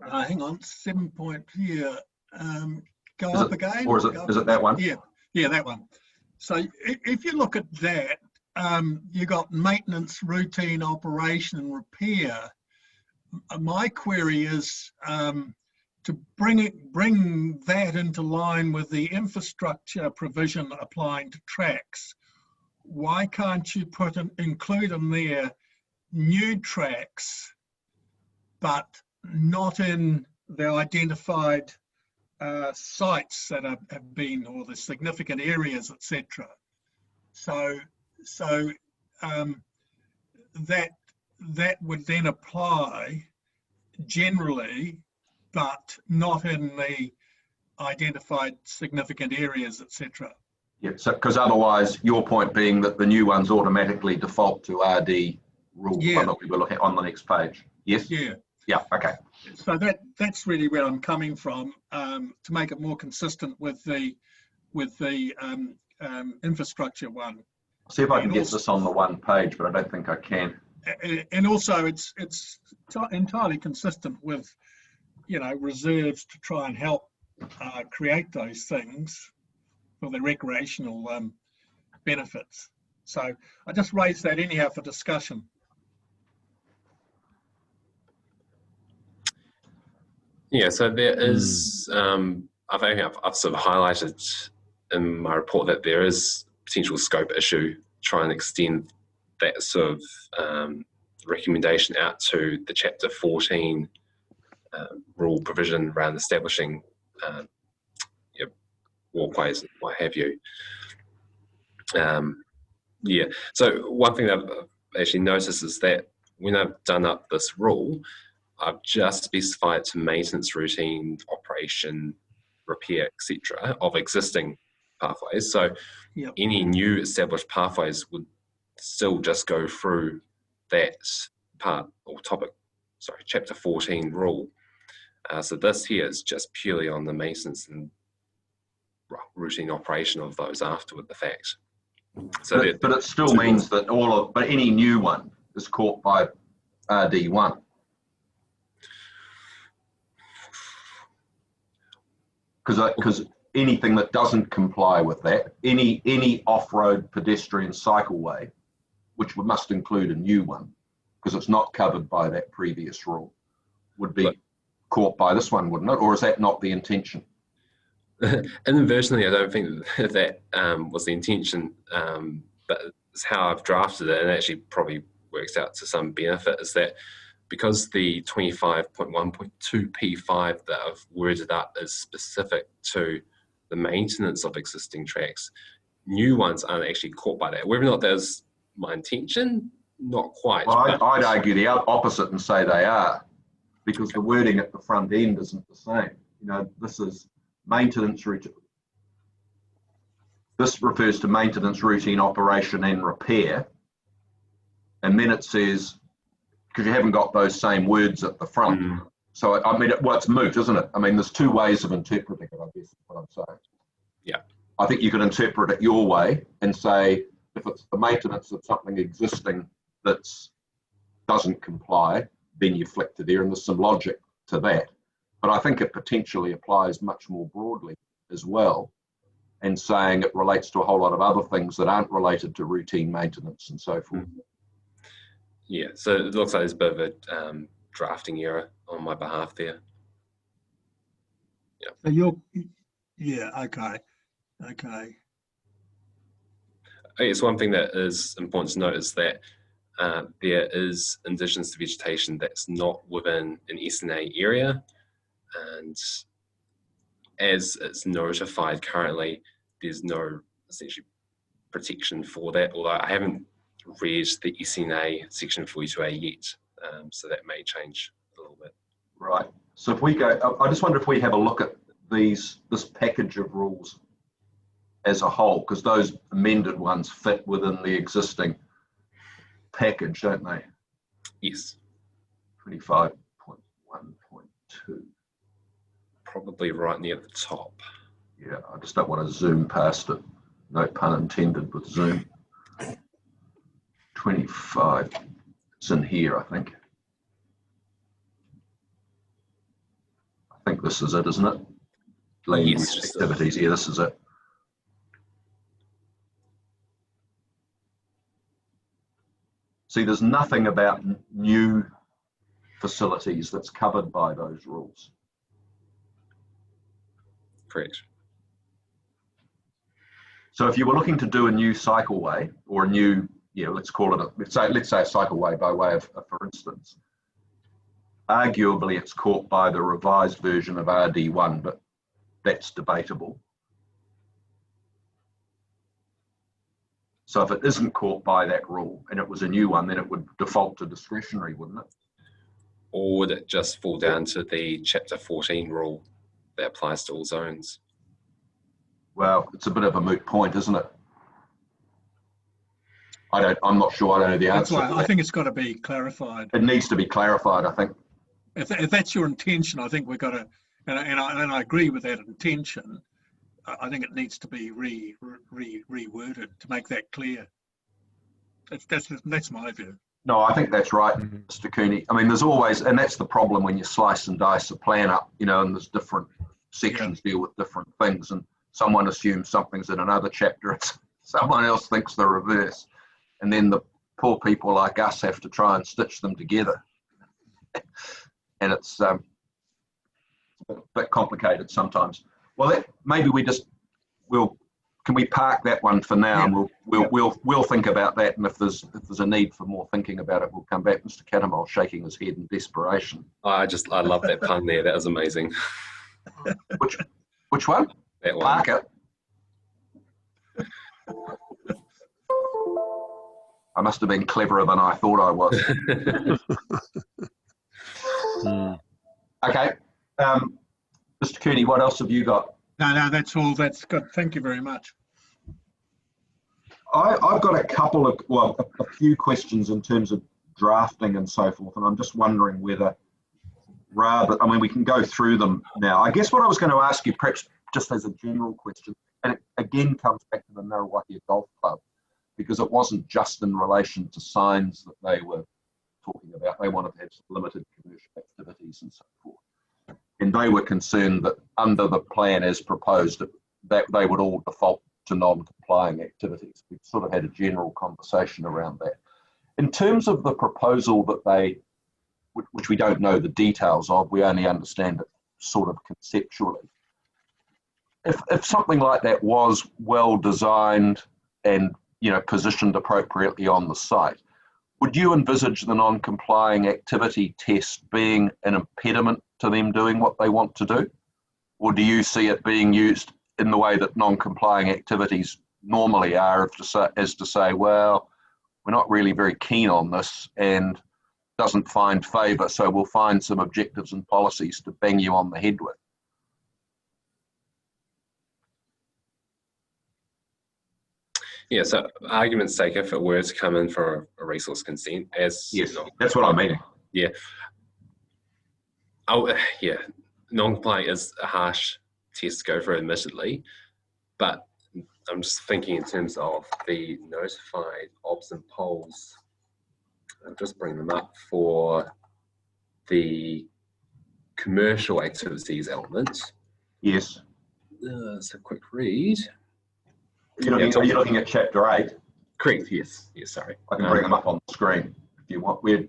Hang on, 7 point here. Go Is up it, again. or is it that one? Yeah, that one. So if you look at that, you got maintenance, routine, operation, and repair. My query is to bring that into line with the infrastructure provision applying to tracks. Why can't you include in there new tracks, but not in the identified sites that have been, or the significant areas, etc. So that would then apply generally, but not in the identified significant areas, etc. Yeah, so because otherwise, your point being that the new ones automatically default to RD rule, the one that we were looking at on the next page. Yes? Yeah, okay. So that's really where I'm coming from, to make it more consistent with the infrastructure one. See if I can get this on the one page, but I don't think I can. And also it's entirely consistent with, you know, reserves to try and help create those things for the recreational benefits. So I just raised that anyhow for discussion. Yeah, so there is, I've sort of highlighted in my report that there is potential scope issue, try and extend that sort of recommendation out to the Chapter 14 rule provision around establishing walkways and what have you. Yeah, so one thing I've actually noticed is that when I've done up this rule, I've just specified to maintenance, routine, operation, repair, etc. of existing pathways. So any new established pathways would still just go through that part or topic, sorry, Chapter 14 rule. So this here is just purely on the maintenance and routine operation of those after the fact. So but it still means that but any new one is caught by RD1. Because anything that doesn't comply with that, any off-road pedestrian cycleway, which must include a new one, because it's not covered by that previous rule, would be caught by this one, wouldn't it? Or is that not the intention? Inadvertently, I don't think that was the intention, but it's how I've drafted it, and actually probably works out to some benefit, is that because the 25.1.2 P5 that I've worded up is specific to the maintenance of existing tracks, new ones aren't actually caught by that. Whether or not that's my intention, not quite. Well, I'd argue the opposite and say they are, because the wording at the front end isn't the same. You know, this is maintenance routine. This refers to maintenance, routine, operation and repair. And then it says, because you haven't got those same words at the front. So, I mean, it's moot, isn't it? I mean, there's two ways of interpreting it, I guess, is what I'm saying. Yeah. I think you could interpret it your way and say, if it's the maintenance of something existing that doesn't comply, then you flick to there, and there's some logic to that. But I think it potentially applies much more broadly as well, and saying it relates to a whole lot of other things that aren't related to routine maintenance and so forth. Yeah, so it looks like there's a bit of a drafting error on my behalf there. So you're, yeah, okay. Okay. I guess one thing that is important to note is that there is indigenous to vegetation that's not within an SNA area, and as it's notified currently, there's no essentially protection for that, although I haven't read the SNA section 42A yet, so that may change a little bit. Right. So if we go, I just wonder if we have a look at this package of rules as a whole, because those amended ones fit within the existing package, don't they? Yes. 25.1.2. Probably right near the top. Yeah, I just don't want to zoom past it. No pun intended with Zoom. 25. It's in here, I think. I think this is it, isn't it? Land Yes, use activities. Yeah, this is it. See, there's nothing about new facilities that's covered by those rules. Correct. So if you were looking to do a new cycleway or a new, let's call it let's say a cycleway by way of, for instance, arguably it's caught by the revised version of RD1, but that's debatable. So if it isn't caught by that rule and it was a new one, then it would default to discretionary, wouldn't it? Or would it just fall down to the Chapter 14 rule that applies to all zones? Well, it's a bit of a moot point, isn't it? I'm not sure. I don't know the That's answer. why I think it's got to be clarified. It needs to be clarified, I think. If that's your intention, I think we've got to, and I agree with that intention. I think it needs to be reworded to make that clear. That's my view. No, I think that's right, Mr. Cooney. I mean, there's always, and that's the problem when you slice and dice a plan up, and there's different sections deal with different things, and someone assumes something's in another chapter, and someone else thinks the reverse. And then the poor people like us have to try and stitch them together. And it's a bit complicated sometimes. Well, maybe can we park that one for now, and we'll think about that. And if there's a need for more thinking about it, we'll come back. Mr. Cattermole shaking his head in desperation. I love that pun there. That was amazing. Which one? That one. Park it. I must have been cleverer than I thought I was. Okay. Mr. Cooney, what else have you got? No, that's all. That's good. Thank you very much. I've got a few questions in terms of drafting and so forth, and I'm just wondering whether we can go through them now. I guess what I was going to ask you, perhaps just as a general question, and it again comes back to the Ngaruawahia Golf Club, because it wasn't just in relation to signs that they were talking about. They wanted to have some limited commercial activities and so forth. And they were concerned that under the plan as proposed, that they would all default to non-complying activities. We sort of had a general conversation around that. In terms of the proposal that which we don't know the details of, we only understand it sort of conceptually. If something like that was well designed and positioned appropriately on the site, would you envisage the non-complying activity test being an impediment to them doing what they want to do? Or do you see it being used in the way that non-complying activities normally are, as to say, well, we're not really very keen on this and doesn't find favour, so we'll find some objectives and policies to bang you on the head with? Yeah, so argument's sake, if it were to come in for a resource consent, as yes, that's what I'm meaning. Yeah. Non-compliant is a harsh test to go for, admittedly, but I'm just thinking in terms of the notified obs and poles. I'll just bring them up for the commercial activities element. Yes. So quick read. Are you looking at chapter 8? Correct, yes. Yes, sorry. I can bring them up on the screen if you want. There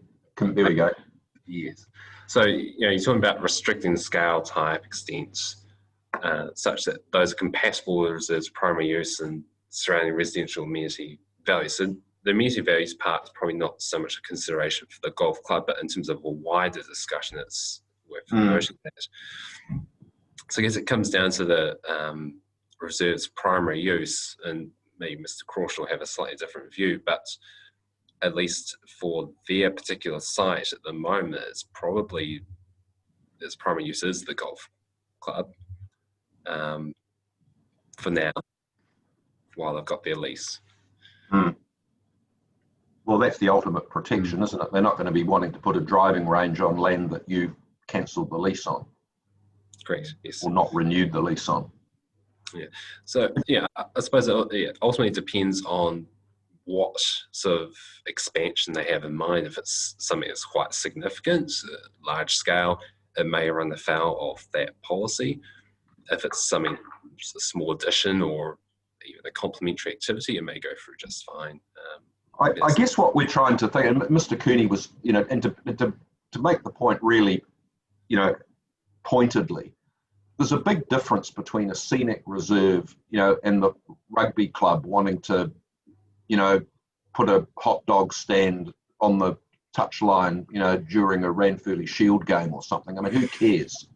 we go. Yes. So, you're talking about restricting the scale, type, extent, such that those are compatible with reserves primary use and surrounding residential amenity values. So the amenity values part is probably not so much a consideration for the golf club, but in terms of a wider discussion, it's worth noting that. So I guess it comes down to the reserves primary use, and maybe Mr. Crawshaw will have a slightly different view, but at least for their particular site at the moment, it's probably its primary use is the golf club for now, while they've got their lease. Well, that's the ultimate protection, isn't it? They're not going to be wanting to put a driving range on land that you've cancelled the lease on. Correct, yes. Or not renewed the lease on. Yeah. So, I suppose it ultimately depends on what sort of expansion they have in mind. If it's something that's quite significant, large scale, it may run afoul of that policy. If it's something, a small addition or even a complementary activity, it may go through just fine. I guess what we're trying to think, and Mr. Cooney was, and to make the point really, pointedly, there's a big difference between a scenic reserve, and the rugby club wanting to, put a hot dog stand on the touchline, during a Ranfurly Shield game or something. I mean, who cares?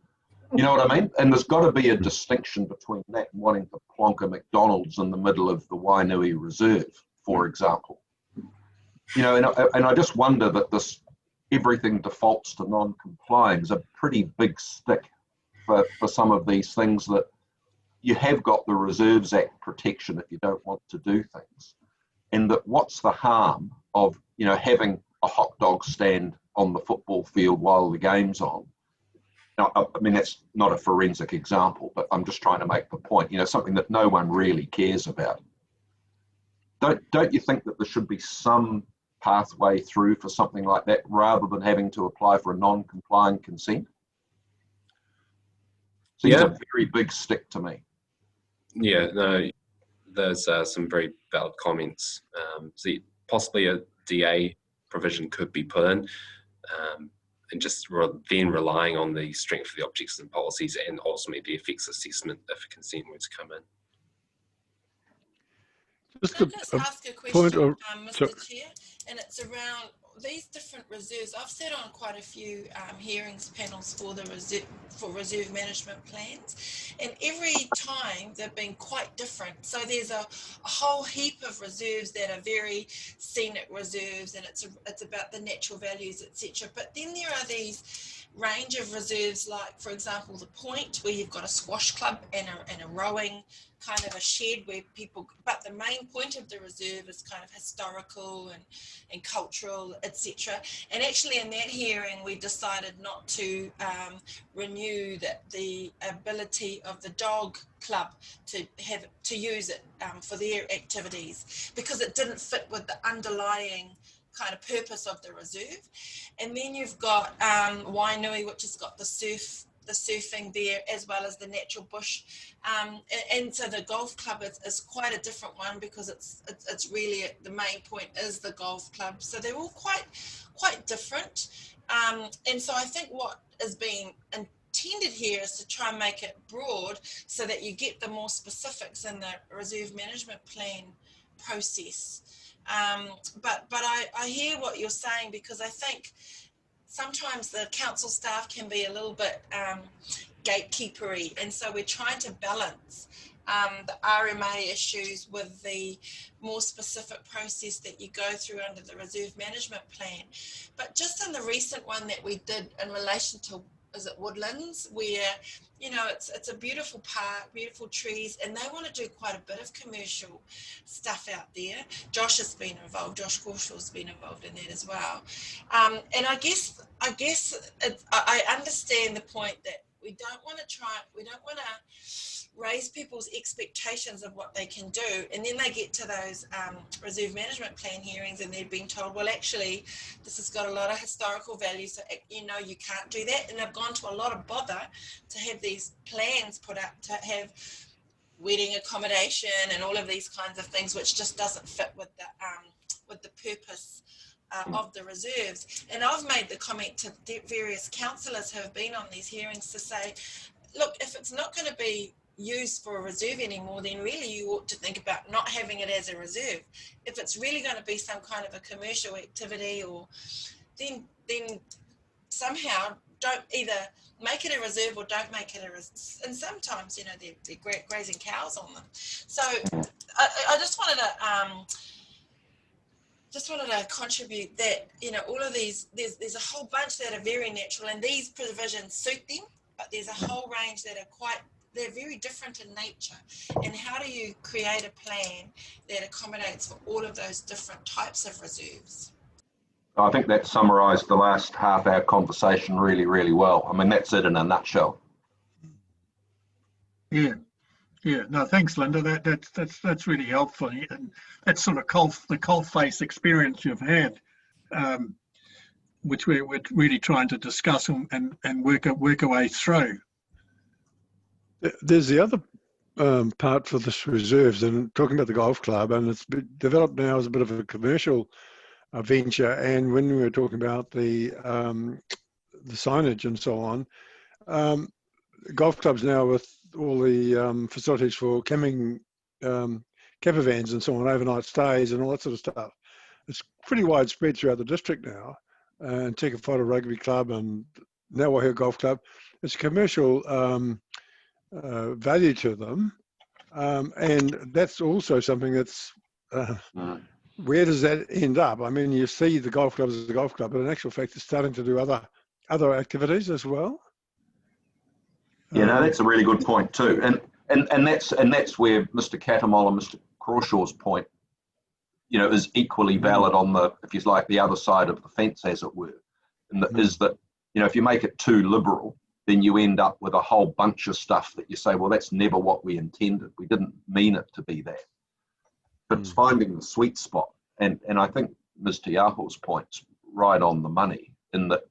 You know what I mean? And there's got to be a distinction between that and wanting to plonk a McDonald's in the middle of the Wainui Reserve, for example. And I just wonder that this everything defaults to non-complying is a pretty big stick for some of these things, that you have got the Reserves Act protection if you don't want to do things. And that what's the harm of, having a hot dog stand on the football field while the game's on? Now, I mean, that's not a forensic example, but I'm just trying to make the point, something that no one really cares about. Don't you think that there should be some pathway through for something like that rather than having to apply for a non-complying consent? Seems a very big stick to me. Yeah, no, there's some very valid comments. See, possibly a DA provision could be put in, and just then relying on the strength of the objects and policies and ultimately the effects assessment if a consent were to come in. Just Let's ask a question, Mr. Chair, and it's around these different reserves. I've sat on quite a few hearings panels for the reserve management plans, and every time they've been quite different. So there's a whole heap of reserves that are very scenic reserves, and it's about the natural values, etc. But then there are these range of reserves, like for example the Point, where you've got a squash club and a rowing kind of a shed where people, but the main point of the reserve is kind of historical and cultural, etc. And actually in that hearing we decided not to renew the ability of the dog club to use it for their activities, because it didn't fit with the underlying kind of purpose of the reserve. And then you've got Wainui, which has got the surfing there, as well as the natural bush, and so the golf club is quite a different one, because it's really the main point is the golf club. So they're all quite different, and so I think what is being intended here is to try and make it broad so that you get the more specifics in the reserve management plan process. But I hear what you're saying, because I think sometimes the council staff can be a little bit gatekeepery, and so we're trying to balance the RMA issues with the more specific process that you go through under the reserve management plan. But just in the recent one that we did in relation to, is it Woodlands, where it's a beautiful park, beautiful trees, and they want to do quite a bit of commercial stuff out there. Josh has been involved, Josh Crawshaw has been involved in that as well. And I guess I understand the point that we don't want to raise people's expectations of what they can do, and then they get to those reserve management plan hearings and they're being told, well, actually this has got a lot of historical value, so you know you can't do that, and they've gone to a lot of bother to have these plans put up to have wedding accommodation and all of these kinds of things, which just doesn't fit with the purpose of the reserves. And I've made the comment to various councillors who have been on these hearings to say, look, if it's not going to be used for a reserve anymore, then really you ought to think about not having it as a reserve. If it's really going to be some kind of a commercial activity, or then somehow don't either make it a reserve or don't make it a reserve. And sometimes, you know, they're grazing cows on them. So I just wanted to contribute that, you know, all of these, there's a whole bunch that are very natural, and these provisions suit them, but there's a whole range that are they're very different in nature. And how do you create a plan that accommodates for all of those different types of reserves? I think that summarised the last half-hour conversation really, really well. I mean, that's it in a nutshell. Yeah. No, thanks, Linda. That's really helpful, and that's sort of the coalface experience you've had, which we're really trying to discuss and work our way through. There's the other part for this reserves, and talking about the golf club, and it's been developed now as a bit of a commercial venture. And when we were talking about the signage and so on, golf clubs now with all the facilities for camping, camper vans and so on, overnight stays and all that sort of stuff. It's pretty widespread throughout the district now. And Tekawhata Rugby Club and Ngawahi Golf Club, it's a commercial value to them. And that's also something that's, where does that end up? I mean, you see the golf club as a golf club, but in actual fact, it's starting to do other activities as well. Yeah, no, that's a really good point too, and that's where Mr. Cattermole and Mr. Crawshaw's point, you know, is equally valid on the, if you like, the other side of the fence, as it were, and is that, you know, if you make it too liberal, then you end up with a whole bunch of stuff that you say, well, that's never what we intended. We didn't mean it to be that. But it's finding the sweet spot, and I think Ms. Te Aho's point's right on the money, in that,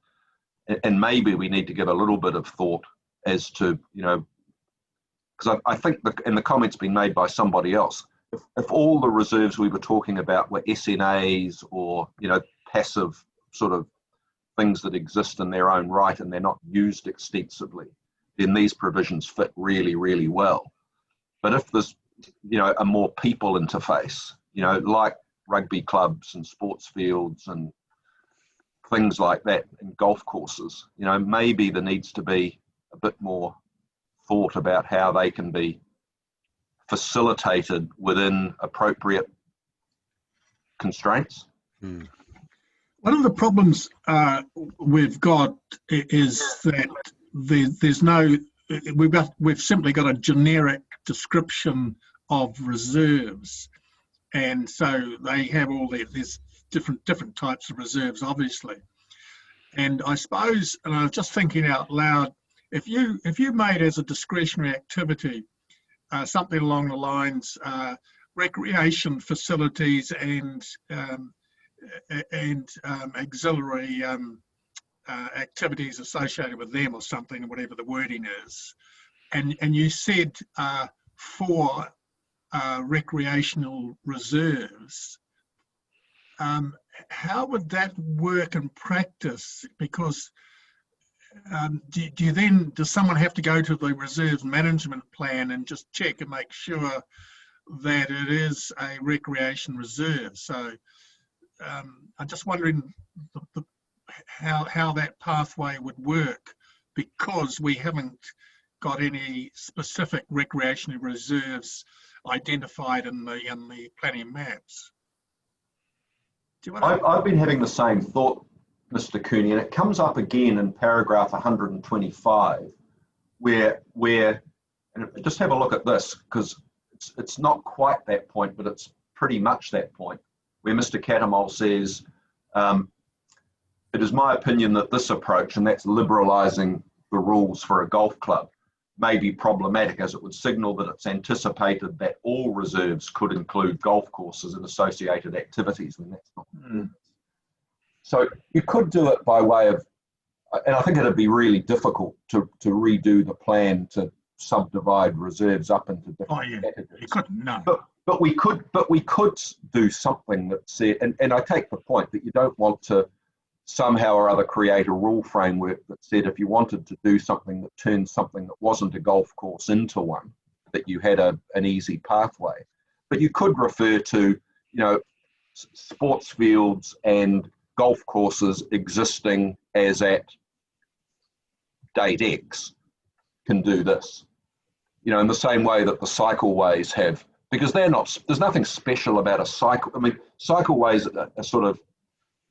and maybe we need to give a little bit of thought as to, you know, because I think, and the comment's been made by somebody else, if all the reserves we were talking about were SNAs or, you know, passive sort of things that exist in their own right and they're not used extensively, then these provisions fit really, really well. But if there's, you know, a more people interface, you know, like rugby clubs and sports fields and things like that, and golf courses, you know, maybe there needs to be a bit more thought about how they can be facilitated within appropriate constraints. One of the problems we've got is that we've simply got a generic description of reserves, and so they have all these different types of reserves, obviously. And I suppose, and I was just thinking out loud, if you made as a discretionary activity something along the lines recreation facilities and auxiliary activities associated with them, or something, whatever the wording is, and you said for recreational reserves, how would that work in practice? Because does someone have to go to the reserves management plan and just check and make sure that it is a recreation reserve? So I'm just wondering how that pathway would work, because we haven't got any specific recreational reserves identified in the planning maps. I've been having the same thought, Mr. Cooney, and it comes up again in paragraph 125, where and just have a look at this, because it's not quite that point, but it's pretty much that point, where Mr. Cattermole says, it is my opinion that this approach, and that's liberalising the rules for a golf club may be problematic, as it would signal that it's anticipated that all reserves could include golf courses and associated activities when that's not the case. So you could do it by way of, and I think it'd be really difficult to redo the plan to subdivide reserves up into different categories. You couldn't, no. But we could do something that said, and I take the point that you don't want to somehow or other create a rule framework that said if you wanted to do something that turned something that wasn't a golf course into one, that you had an easy pathway. But you could refer to, sports fields and golf courses existing as at date X can do this. In the same way that the cycleways have, because there's nothing special about a cycle. I mean, cycleways are sort of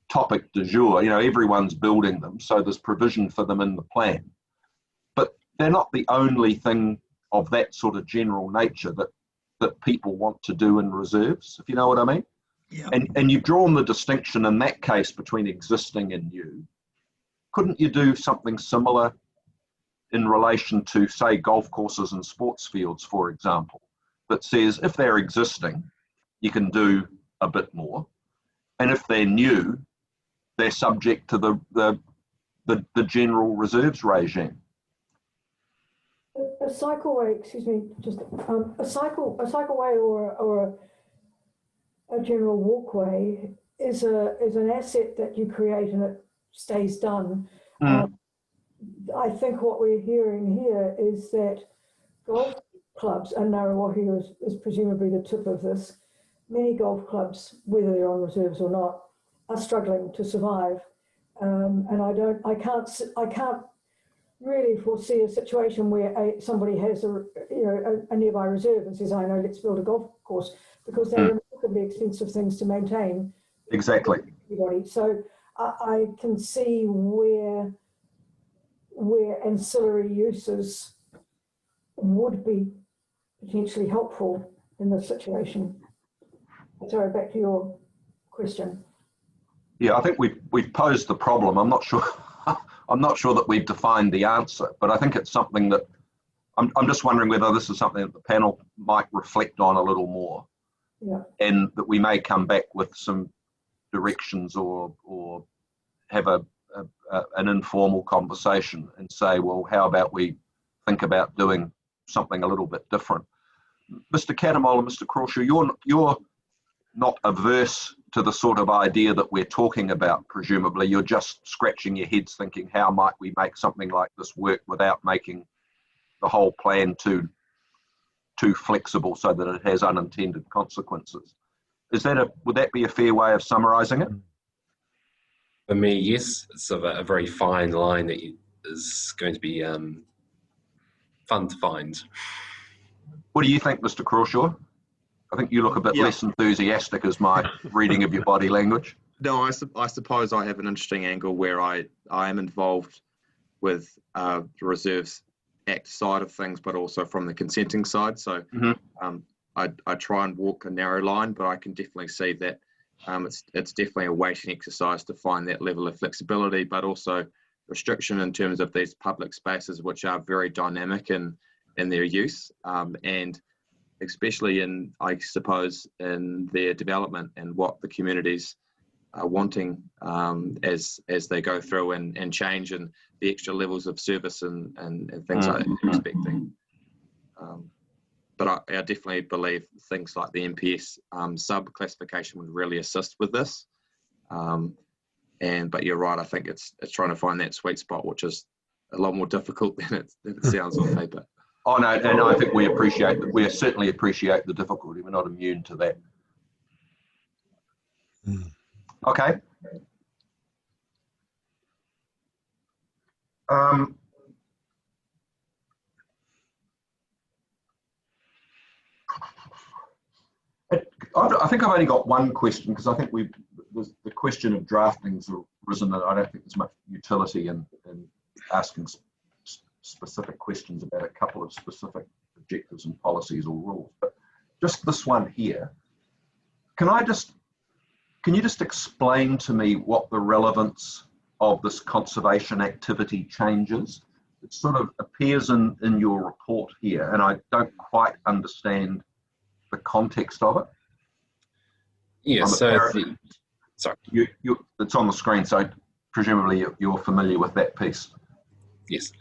topic du jour, everyone's building them, so there's provision for them in the plan. But they're not the only thing of that sort of general nature that people want to do in reserves, if you know what I mean. Yeah. And you've drawn the distinction in that case between existing and new. Couldn't you do something similar in relation to, say, golf courses and sports fields, for example, that says if they're existing, you can do a bit more, and if they're new, they're subject to the general reserves regime. A cycleway, excuse me, just a cycleway or a general walkway is an asset that you create and it stays done. I think what we're hearing here is that golf clubs, and Ngaruahi is presumably the tip of this, many golf clubs, whether they're on reserves or not, are struggling to survive, and I can't really foresee a situation where somebody has a nearby reserve and says, "I know, let's build a golf course," because they're remarkably expensive things to maintain. Exactly. Everybody. So I can see where ancillary uses would be potentially helpful in this situation. Sorry, back to your question. Yeah, I think we've posed the problem. I'm not sure that we've defined the answer, but I think it's something that I'm just wondering whether this is something that the panel might reflect on a little more. Yeah. And that we may come back with some directions or have an informal conversation and say, well, how about we think about doing something a little bit different? Mr. Cattermole and Mr. Crawshaw, you're not averse to the sort of idea that we're talking about, presumably. You're just scratching your heads thinking, how might we make something like this work without making the whole plan too flexible so that it has unintended consequences? Would that be a fair way of summarising it? For me, yes. It's a very fine line that is going to be fun to find. What do you think, Mr. Crawshaw? I think you look a bit less enthusiastic as my reading of your body language. No, I suppose I have an interesting angle where I am involved with the Reserves Act side of things, but also from the consenting side. So I try and walk a narrow line, but I can definitely see that it's definitely a weighting exercise to find that level of flexibility, but also restriction in terms of these public spaces, which are very dynamic in their use, and especially I suppose, in their development and what the communities are wanting as they go through and change, and the extra levels of service and things like that they're expecting. But I definitely believe things like the NPS sub-classification would really assist with this. But you're right, I think it's trying to find that sweet spot, which is a lot more difficult than it sounds on paper. Oh no, and I think we certainly appreciate the difficulty. We're not immune to that. Okay. I think I've only got one question, because I think the question of drafting's arisen, and I don't think there's much utility in asking specific questions about a couple of specific objectives and policies or rules. But just this one here, can you just explain to me what the relevance of this conservation activity changes it sort of appears in your report here, and I don't quite understand the context of it. Yeah, On the so parity. sorry. It's on the screen, so presumably you're familiar with that piece. Yes.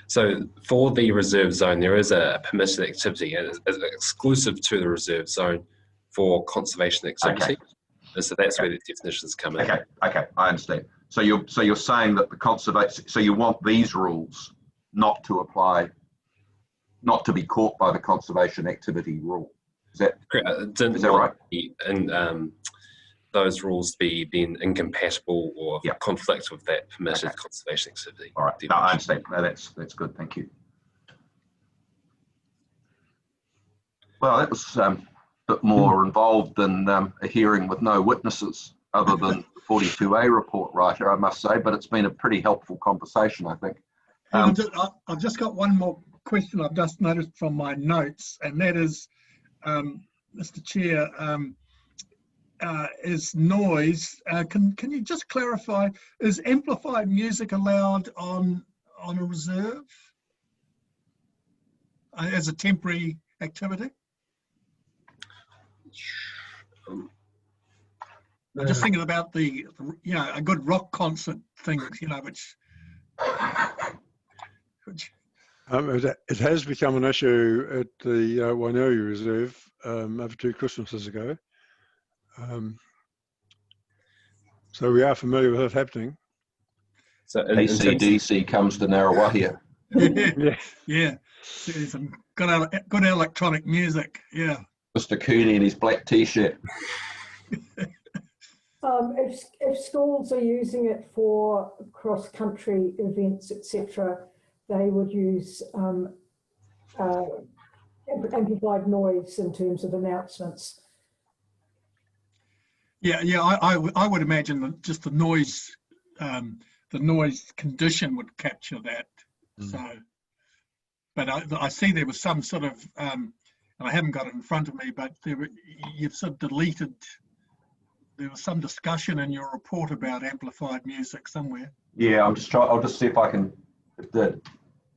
So for the reserve zone, there is a permitted activity, and it's exclusive to the reserve zone for conservation activity. And so that's where the definitions come in. Okay, I understand. So you're saying that the conservation, so you want these rules not to apply, not to be caught by the conservation activity rule. Is that right? And those rules be then incompatible or conflict with that permitted conservation activity. All right, no, I understand. No, that's good. Thank you. Well, that was a bit more involved than a hearing with no witnesses, other than the 42A report writer, I must say. But it's been a pretty helpful conversation, I think. I've just got one more question I've just noticed from my notes, and that is, Mr. Chair, is noise. Can you just clarify, is amplified music allowed on a reserve as a temporary activity? I'm just thinking about the a good rock concert thing, which it has become an issue at the Wainui Reserve over 2 Christmases ago. So we are familiar with it happening. So ACDC comes to Ngaruawahia. Yeah. There's some good electronic music. Yeah. Mr. Cooney in his black T-shirt. If schools are using it for cross-country events, etc., they would use amplified noise in terms of announcements. Yeah. I would imagine that just the noise condition would capture that. So, but I see there was some sort of, and I haven't got it in front of me, but you've sort of deleted. There was some discussion in your report about amplified music somewhere. Yeah, I'll just see if I can.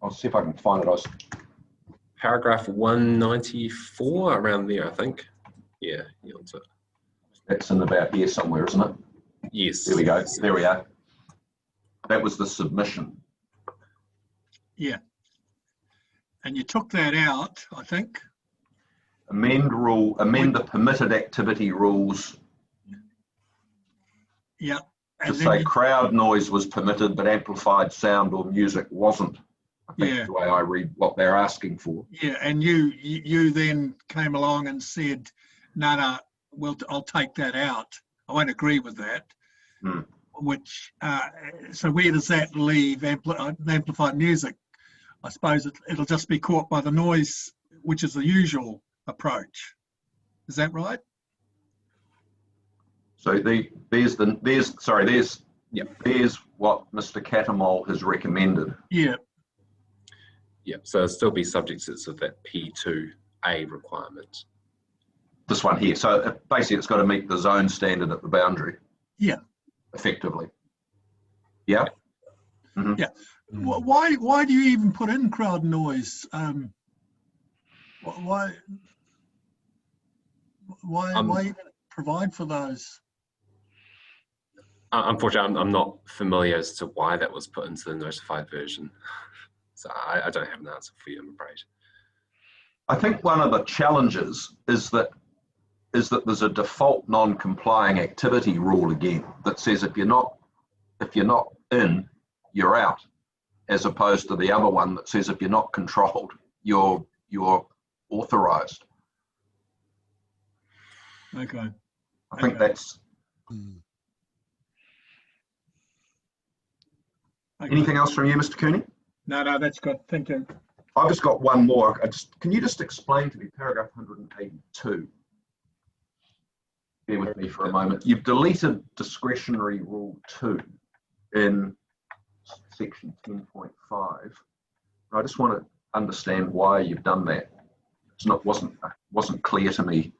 I'll see if I can find it. Paragraph 194, around there, I think. Yeah, It's in about here somewhere, isn't it? Yes. There we go. There we are. That was the submission. Yeah. And you took that out, I think. Amend the permitted activity rules. Yeah. To say crowd noise was permitted, but amplified sound or music wasn't. I think the way I read what they're asking for. Yeah, and you then came along and said, no, well, I'll take that out. I won't agree with that. Which, so where does that leave amplified music? I suppose it'll just be caught by the noise, which is the usual approach. Is that right? So there's what Mr. Catamol has recommended. Yeah. Yeah, so it'll still be subject to that P2A requirement. This one here. So basically it's got to meet the zone standard at the boundary. Yeah. Effectively. Yeah. Mm-hmm. Yeah. Why do you even put in crowd noise? Why even provide for those? Unfortunately, I'm not familiar as to why that was put into the notified version. So I don't have an answer for you, I'm afraid. I think one of the challenges is that there's a default non-complying activity rule again that says if you're not in, you're out, as opposed to the other one that says if you're not controlled, you're authorized. Okay. I think that's. Anything else from you, Mr. Cooney? No, that's good. Thank you. I've just got one more. Can you just explain to me paragraph 182? Bear with me for a moment. You've deleted discretionary rule 2 in section 10.5. I just want to understand why you've done that. Wasn't clear to me.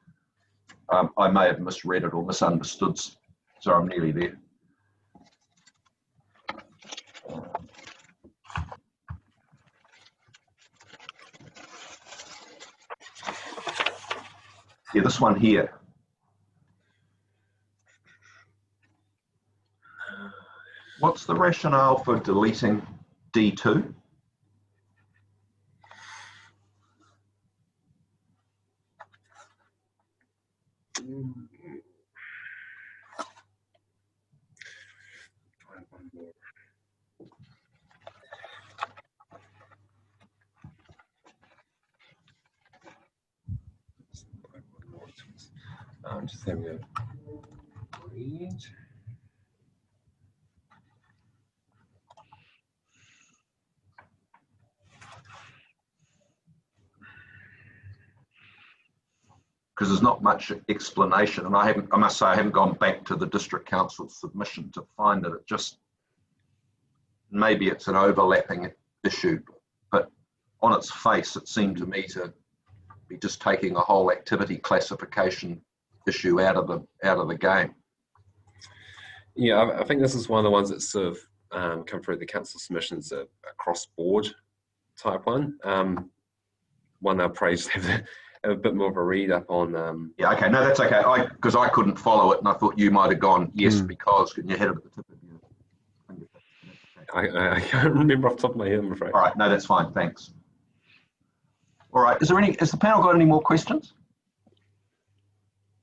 I may have misread it or misunderstood. So I'm nearly there. Yeah, this one here. What's the rationale for deleting D2? I'm just having a read. Because there's not much explanation, and I must say I haven't gone back to the district council submission to find it. It just, maybe it's an overlapping issue, but on its face it seemed to me to be just taking a whole activity classification issue out of the game. Yeah, I think this is one of the ones that sort of come through the council submissions, a cross-board type one. One that probably just have a bit more of a read up on. Yeah, okay, no, that's okay. Because I couldn't follow it, and I thought you might have gone yes because, and you had it at the tip of your finger. I can't remember off the top of my head, I'm afraid. All right, no, that's fine. Thanks. All right, has the panel got any more questions?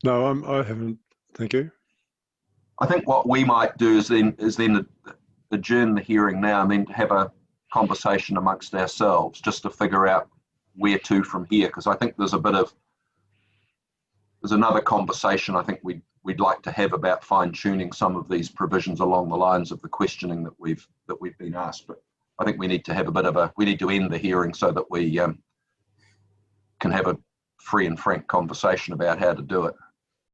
No, I haven't. Thank you. I think what we might do is then adjourn the hearing now and then have a conversation amongst ourselves just to figure out where to from here, because I think there's another conversation I think we'd like to have about fine-tuning some of these provisions along the lines of the questioning that we've been asked. But I think we need to have we need to end the hearing so that we can have a free and frank conversation about how to do it.